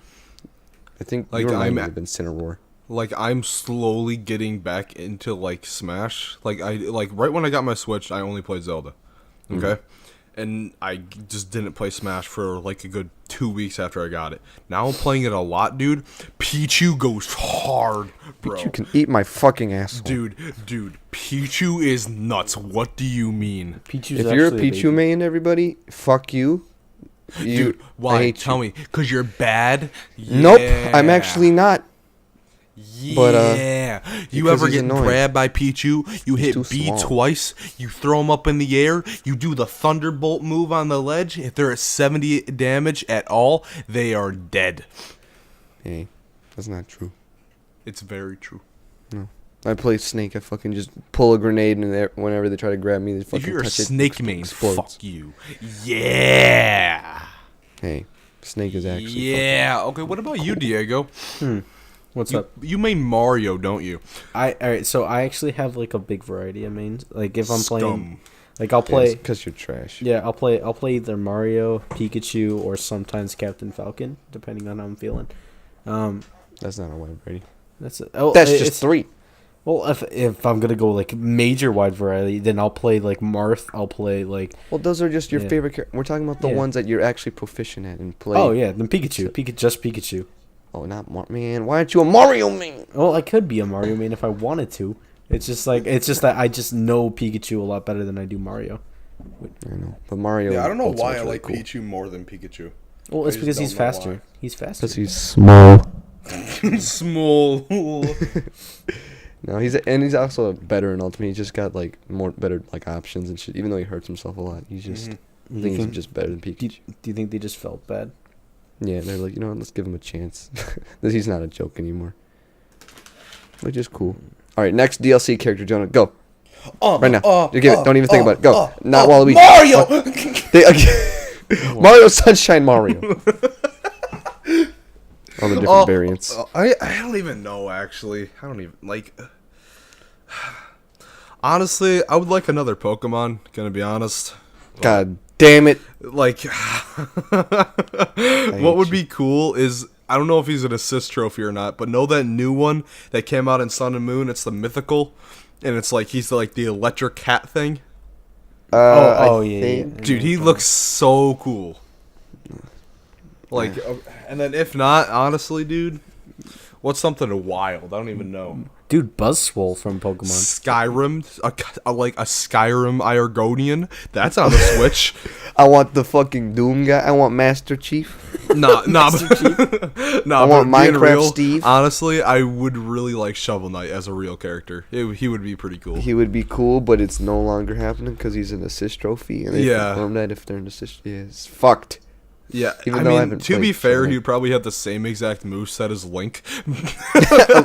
I think Like, you remind me I'm- of Incineroar. Like I'm slowly getting back into like Smash. Like right when I got my Switch, I only played Zelda. Okay? And I just didn't play Smash for like a good 2 weeks after I got it. Now I'm playing it a lot, dude. Pichu goes hard, bro. You can eat my fucking asshole. Dude, Pichu is nuts. What do you mean? Pichu's If you're a actually Pichu baby. main, everybody, fuck you. Dude, why? I hate Tell you. me. Because you're bad? Nope, I'm actually not. Yeah. But, you because ever he's get annoying. grabbed by Pichu? You hit too B small. twice. You throw him up in the air. You do the Thunderbolt move on the ledge. If they're at 70 damage at all, they are dead. Hey, that's not true. It's very true. I play Snake. I fucking just pull a grenade and whenever they try to grab me, they fucking If you're a touch it, Snake main, explodes. fuck you. Yeah. Hey, Snake is actually. Yeah. Okay, what about you, Diego? What's up? You main Mario, don't you? Alright, so I actually have like a big variety of mains. Like if I'm playing, Scum. like I'll play. because you're trash. Yeah, I'll play either Mario, Pikachu, or sometimes Captain Falcon, depending on how I'm feeling. That's not a wide variety. That's it. Oh, That's it's- just 3. Well, if I'm gonna go like major wide variety, then I'll play like Marth. I'll play like. Well, those are just your Yeah. favorite characters. We're talking about the Yeah. ones that you're actually proficient at and play. Oh yeah, then Pikachu. Just Pikachu. Oh, not man. Why aren't you a Mario main? Well, I could be a Mario main if I wanted to. It's just that I just know Pikachu a lot better than I do Mario. I know, but Mario. Yeah, I don't know Ultimate's why I really like cool. Pichu more than Pikachu. Well, it's I just because he's don't know faster. why. He's faster. Because he's small. Small. No, he's also better in Ultimate. He's just got like better like options and shit. Even though he hurts himself a lot, he's just. I You think he's think- just better than Do Pikachu. you think they just felt bad? Yeah, they're like, you know what, let's give him a chance. He's not a joke anymore. Which is cool. Alright, next DLC character, Jonah. Go. Right now. You give it. Don't even think about it. Go. Not Waluigi. Mario! Mario Sunshine Mario. All the different variants. I don't even know, actually. I don't even, like... Honestly, I would like another Pokemon, gonna be honest. God damn it. Like, what would be cool is, I don't know if he's an assist trophy or not, but know that new one that came out in Sun and Moon? It's the mythical. and it's like he's like the electric cat thing. Yeah. Dude, he looks so cool. Like, and then if not, honestly, dude, what's something wild? I don't even know. Dude, Buzzswole from Pokemon. Skyrim, like a Skyrim Argonian. That's on the Switch. I want the fucking Doom guy. I want Master Chief. Nah, I want Minecraft real, Steve. Honestly, I would really like Shovel Knight as a real character. He would be pretty cool. He would be cool, but it's no longer happening because he's an assist trophy, and they Yeah. confirmed that if they're an assist, yeah, it's fucked. Yeah, Even I though I mean, haven't to be played fair, Shovel Knight. he'd probably have the same exact moveset as Link.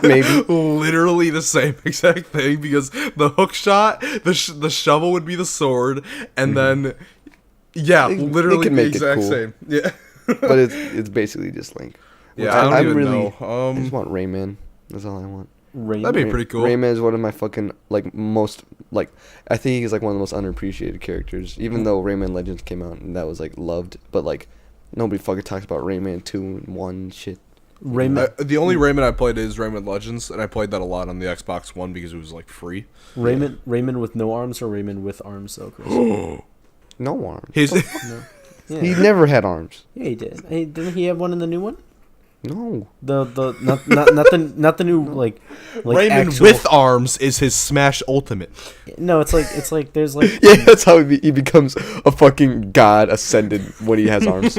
Maybe. Literally the same exact thing, because the hook shot, the shovel would be the sword, and then, yeah, They literally can the make it exact cool. same. Yeah. But it's basically just Link. Yeah, I don't I'm even really, know. I just want Rayman. That's all I want. That'd be pretty cool. Rayman is one of my fucking I think he's like one of the most underappreciated characters. Even though Rayman Legends came out and that was like loved, but like nobody fucking talks about Rayman 2 and 1 shit. Rayman. The only Rayman I played is Rayman Legends, and I played that a lot on the Xbox One because it was like free. Rayman with no arms or Rayman with arms though, Chris? No arms. His No. Yeah. He never had arms. Yeah, he did. Hey, didn't he have one in the new one? No. Not the new like Rayman actual, with arms is his Smash Ultimate. No, it's like there's like Yeah, that's how he becomes a fucking god ascended when he has arms.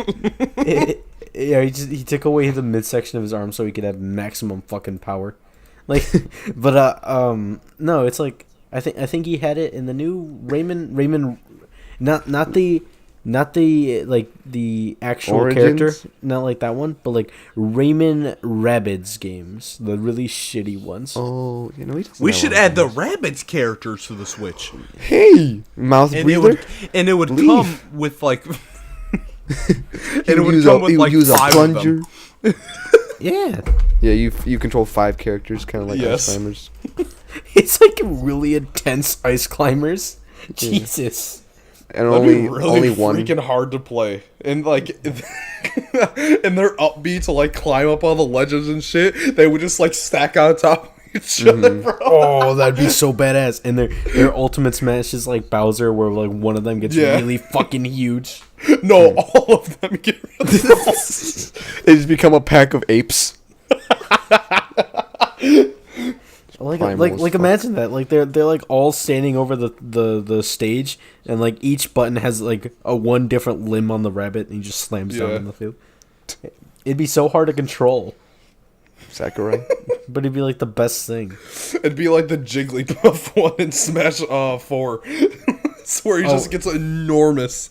yeah, he took away the midsection of his arm so he could have maximum fucking power. Like, but no, it's like I think he had it in the new Rayman, not the like the actual Origins? character, not like that one, but like Rayman Rabbids games, the really shitty ones. Oh, he doesn't We have should arms. add the Rabbids characters to the Switch, Hey, mouth breather. and it would Leave. come with like, and it would use come a, with he like would use a 5 of plunger. them. Yeah, Yeah, you control 5 characters, kind of like Yes. Ice Climbers. it's like really intense ice climbers. Jesus. And That'd only be really only one. freaking hard to play, and like, and they're upbeat to like climb up all the ledges and shit. They would just like stack on top of each other, bro. Oh, that'd be so badass. And their ultimate smash is like Bowser, where like one of them gets Yeah. really fucking huge. No, all of them get really They just become a pack of apes. Like Primal as fuck. imagine that. Like they're like all standing over the stage, and like each button has like a one different limb on the rabbit, and he just slams down Yeah. in the field. It'd be so hard to control, Sakurai. but it'd be like the best thing. It'd be like the Jigglypuff one in Smash 4. It's where he just gets enormous.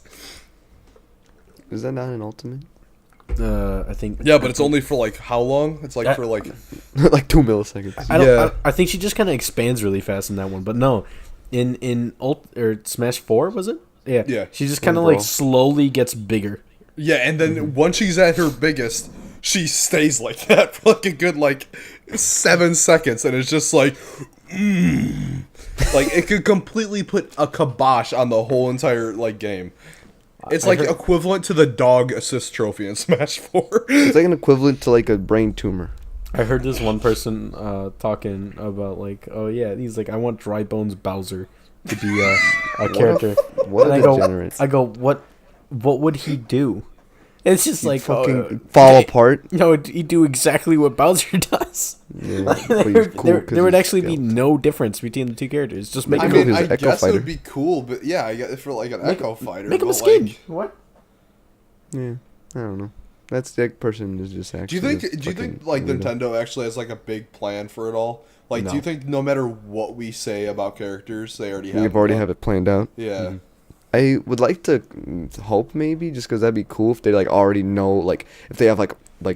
Is that not an ultimate? I think. Yeah, but it's only for like how long? It's like for like Like 2 milliseconds. I don't. Yeah. I think she just kind of expands really fast in that one, but no, in Smash 4 was it? Yeah. Yeah. She just kind of Brawl. like slowly gets bigger. yeah, and then once she's at her biggest, she stays like that for like a good like 7 seconds, and it's just like, like it could completely put a kibosh on the whole entire like game. It's I like heard- equivalent to the dog assist trophy in Smash 4. It's like an equivalent to like a brain tumor. I heard this one person talking about like, oh yeah, he's like, I want Dry Bones Bowser to be a character. What And a degenerate. I go, what would he do? And it's just like Fucking fall apart. No, he'd do exactly what Bowser does. Yeah, Like, but he's there, cool there, 'cause there would he's actually be skilled. no difference between the two characters. Just make I him cool. mean, He's I an Echo guess it Fighter. would be cool, but yeah, I guess for like an Echo Fighter. make him a but, skin. like, What? Yeah, I don't know. That person is just actually. Do you think? just Do you fucking think like weirdo. Nintendo actually has like a big plan for it all? Like, No. do you think no matter what we say about characters, they already have? We've already one? have it planned out. Yeah. I would like to hope maybe just because that'd be cool if they like already know like if they have like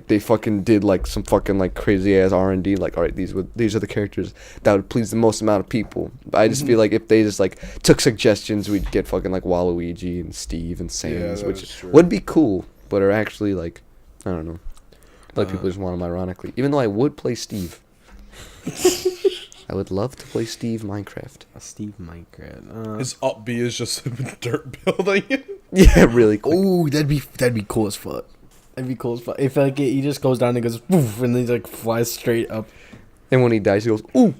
they fucking did like some fucking like crazy ass R&D like all right these are the characters that would please the most amount of people. But I just feel like if they just like took suggestions we'd get fucking like Waluigi and Steve and Sans that which is true. would be cool but are actually like I don't know like people just want them ironically even though I would play Steve. I would love to play Steve Minecraft. Steve Minecraft. His up B is just a dirt building. Yeah, really quick. Oh, that'd be cool as fuck. That'd be cool as fuck. If like he just goes down and goes poof, and then he like flies straight up. And when he dies, he goes, ooh.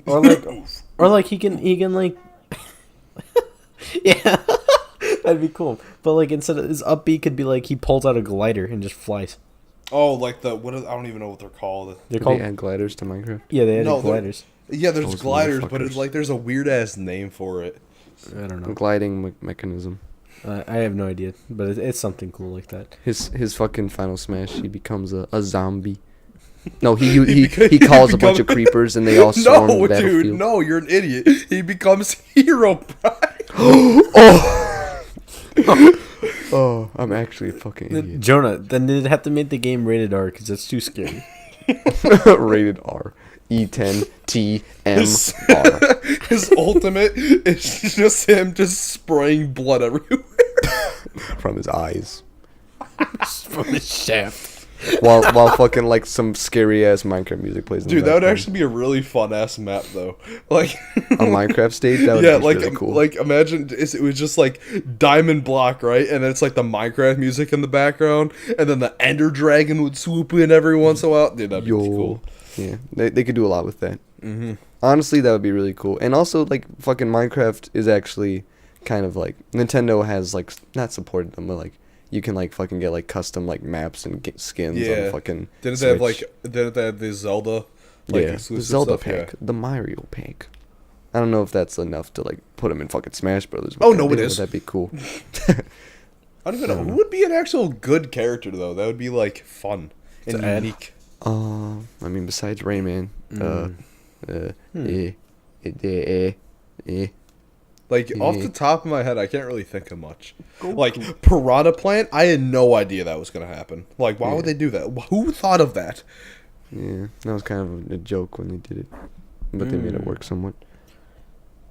or like he can like, yeah, that'd be cool. But like instead of his up B could be like he pulls out a glider and just flies. Oh, like I don't even know what they're called. They're Did called they add gliders to Minecraft? yeah, they added No, gliders. Yeah, there's Those gliders, but it's motherfuckers. like there's a weird ass name for it. I don't know. Gliding mechanism. I have no idea, but it's something cool like that. His fucking final smash, he becomes a zombie. No, he calls a bunch of creepers and they all storm the No, battlefield. dude, no, you're an idiot. He becomes Hero Prime. Oh, I'm actually a fucking idiot. Jonah, then they'd have to make the game rated R because that's too scary. Rated R. E10 T M R. His ultimate is just him just spraying blood everywhere. From his eyes. From his shaft. While fucking like some scary ass Minecraft music plays in the Dude, that would background. actually be a really fun ass map though. Like A Minecraft stage? That would yeah, be like really cool. like imagine it was just like diamond block, right? And then it's like the Minecraft music in the background, and then the Ender Dragon would swoop in every once in a while. Dude, that'd be cool. Yeah, they could do a lot with that. Mm-hmm. Honestly, that would be really cool. And also, like, fucking Minecraft is actually kind of like Nintendo has like not supported them, but like you can like fucking get like custom like maps and get skins Yeah. on fucking. Didn't they have Switch. didn't they have the Zelda? Like, Yeah, the exclusive Zelda stuff? pack, Yeah. the Mario pack. I don't know if that's enough to like put them in fucking Smash Brothers. Oh, but no, it goddamn, is. That'd be cool. I don't even know who would be an actual good character though. That would be like fun and To add? unique. I mean, besides Rayman, Like off the top of my head, I can't really think of much. Like Piranha Plant, I had no idea that was gonna happen. Like, why would they do that? Who thought of that? Yeah, that was kind of a joke when they did it, but they made it work somewhat.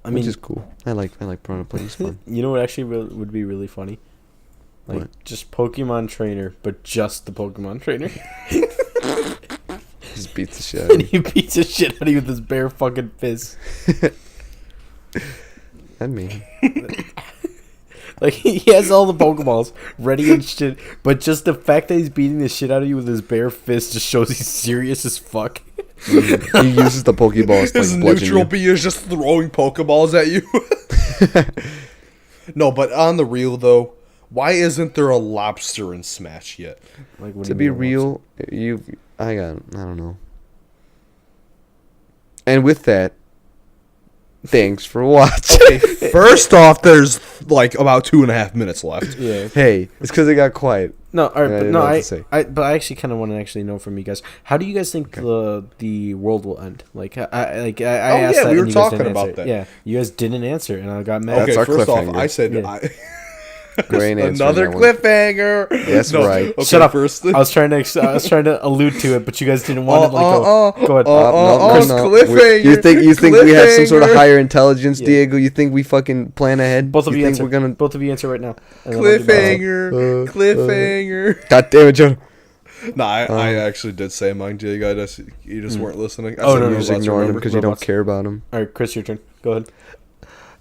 I mean, which is cool. I like Piranha Plant. It's fun. you know what actually would be really funny? Like What? just Pokemon Trainer, but just the Pokemon Trainer. Just beats the shit out of And me. he beats the shit out of you with his bare fucking fist. That me. Like he has all the Pokeballs ready and shit, but just the fact that he's beating the shit out of you with his bare fist just shows he's serious as fuck. He uses the Pokeballs to His like bludgeon neutral you. B is just throwing Pokeballs at you. No, but on the real though, why isn't there a lobster in Smash yet? Like what do To you be mean, real, I don't know. And with that, thanks for watching. Okay, first off, there's like about 2.5 minutes left. Yeah. Hey, it's because it got quiet. No, all right, I but didn't no, know what to say. but I actually kind of want to actually know from you guys. How do you guys think the world will end? Like I asked yeah, that we were and you guys didn't talking about answer. that. Yeah, you guys didn't answer, and I got mad. That's Okay, our first off, cliffhanger. I said Yeah. We ain't answering another that one. cliffhanger. That's right. Okay, Shut up! First, I was trying to allude to it, but you guys didn't want to like go. Go ahead. cliffhanger. You think we have some sort of cliffhanger. higher intelligence, Yeah. Diego? You think we fucking plan ahead? Both of you think answer. we're gonna? Both of you answer right now. and then I'll do my answer. Cliffhanger. God damn it, Joe! No, I actually did say mine, Diego. You just weren't listening. I Oh, said no, we no, were Just about to ignoring him remember. because you don't robots. care about him. All right, Chris, your turn. Go ahead.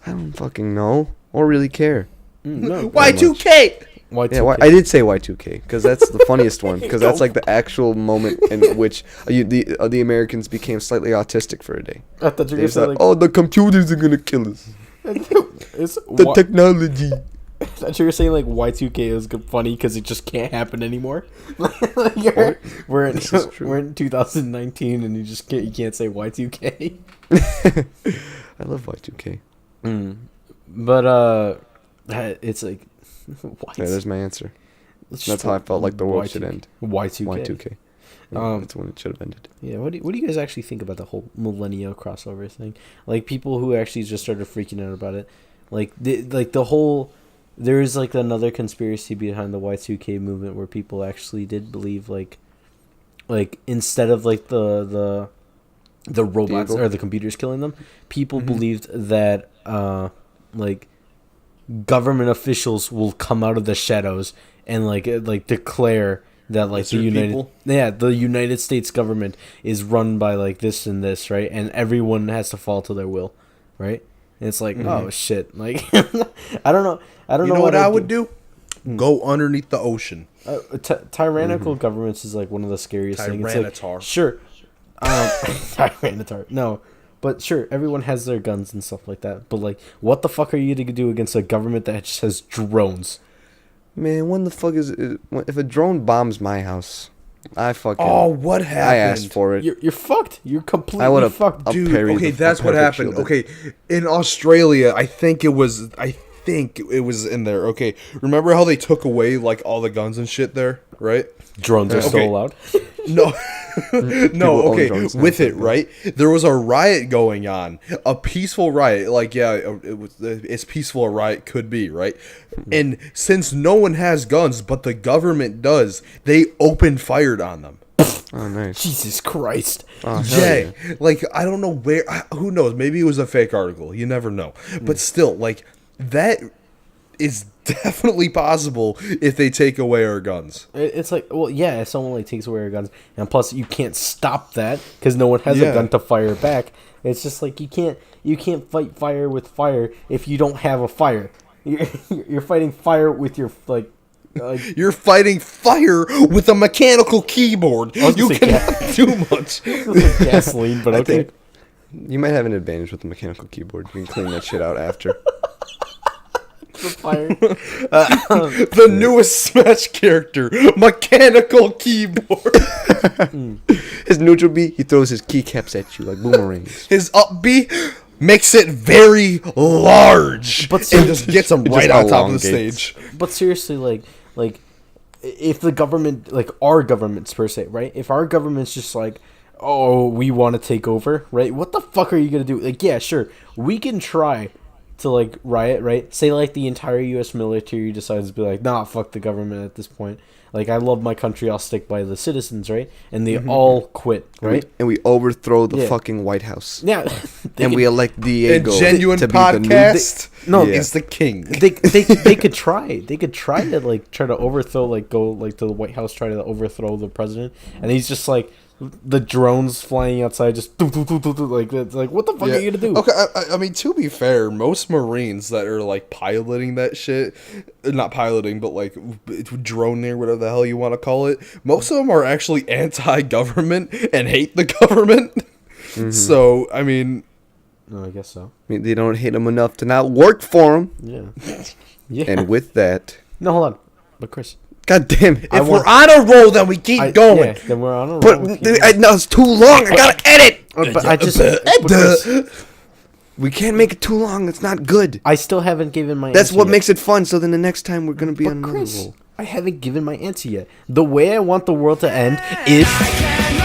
I don't fucking know or really care. No. Y2K. Y2K. Yeah, I did say Y2K because that's the funniest one because that's like the actual moment in which the Americans became slightly autistic for a day. I thought you They were thought, saying like oh, the computers are gonna kill us. it's The technology. I thought you were saying like Y2K is funny because it just can't happen anymore. Like, we're in This is true. we're in 2019 and you can't say Y2K. I love Y2K. But it's like Yeah, there's my answer. That's how I felt like the world should end. Y2K. Y2K. That's when it should have ended. Yeah, what do you guys actually think about the whole millennial crossover thing? Like people who actually just started freaking out about it, like the whole. There is like another conspiracy behind the Y2K movement where people actually did believe like instead of like the robots Diego? or the computers killing them, people believed that like government officials will come out of the shadows and like declare that like the United States government is run by like this and this, right? And everyone has to fall to their will, right? And it's like, oh shit, like I don't know. You know what I would do? Go underneath the ocean. Tyrannical governments is like one of the scariest things. It's like, Tyrannitar. sure, Tyrannitar. No, But sure, everyone has their guns and stuff like that. But like, what the fuck are you to do against a government that just has drones? Man, when the fuck is it? If a drone bombs my house, I fucking. Oh, what happened? I asked for it. You're fucked. You're completely I would have fucked. Dude, parried okay, the- that's I what perfect happened. shielded. Okay, in Australia, I think it was in there. Okay, remember how they took away like all the guns and shit there, right? Drones are still allowed. No, no. own Okay, drones now, with it, yeah. right? There was a riot going on, a peaceful riot. Like, yeah, it was as peaceful a riot could be, right? And since no one has guns, but the government does, they opened fired on them. Oh, nice. Jesus Christ. Oh, hell Jay, like, I don't know where. Who knows? Maybe it was a fake article. You never know. But still, like, that is definitely possible if they take away our guns. It's like, well, yeah, if someone like takes away your guns, and plus you can't stop that because no one has Yeah. a gun to fire back. It's just like you can't fight fire with fire if you don't have a fire. You're fighting fire with your like. You're fighting fire with a mechanical keyboard. I was You gonna say cannot do much. like gasoline, but I okay. think you might have an advantage with the mechanical keyboard. You can clean that shit out after. The fire. The newest Smash character, mechanical keyboard. His neutral B, he throws his keycaps at you like boomerangs. His up B makes it very large, But and just gets him it right just on top of the elongates. stage. But seriously, like, if the government, like our governments per se, right? If our government's just like, oh, we want to take over, right? What the fuck are you gonna do? Like, yeah, sure, we can try to like riot, right? Say like the entire U.S. military decides to be like, nah, fuck the government at this point. Like, I love my country, I'll stick by the citizens, right? And they all quit, right? And we overthrow the Yeah. fucking White House. Yeah, they And could- we elect Diego A genuine to be the new... podcast. No, Yeah. It's the king. they could try. They could try to like try to overthrow, like go like to the White House, try to overthrow the president, and he's just like the drones flying outside, just doo, doo, doo, doo, doo, like it's like what the fuck are you gonna do? Okay, I mean, to be fair, most Marines that are like piloting that shit, not piloting, but like droning or whatever the hell you want to call it, most of them are actually anti-government and hate the government. So, I mean, No, I guess so. I mean, they don't hate him enough to not work for him. Yeah, yeah. And with that... No, hold on, but Chris, God damn it. if we're on a roll, then we keep going. Yeah, then we're on a roll. But no, it's too long. I gotta edit. But I just, but Chris, We can't make it too long. It's not good. I still haven't given my. That's answer what yet. makes it fun. So then the next time we're gonna be But on another Chris, roll. I haven't given my answer yet. The way I want the world to end is.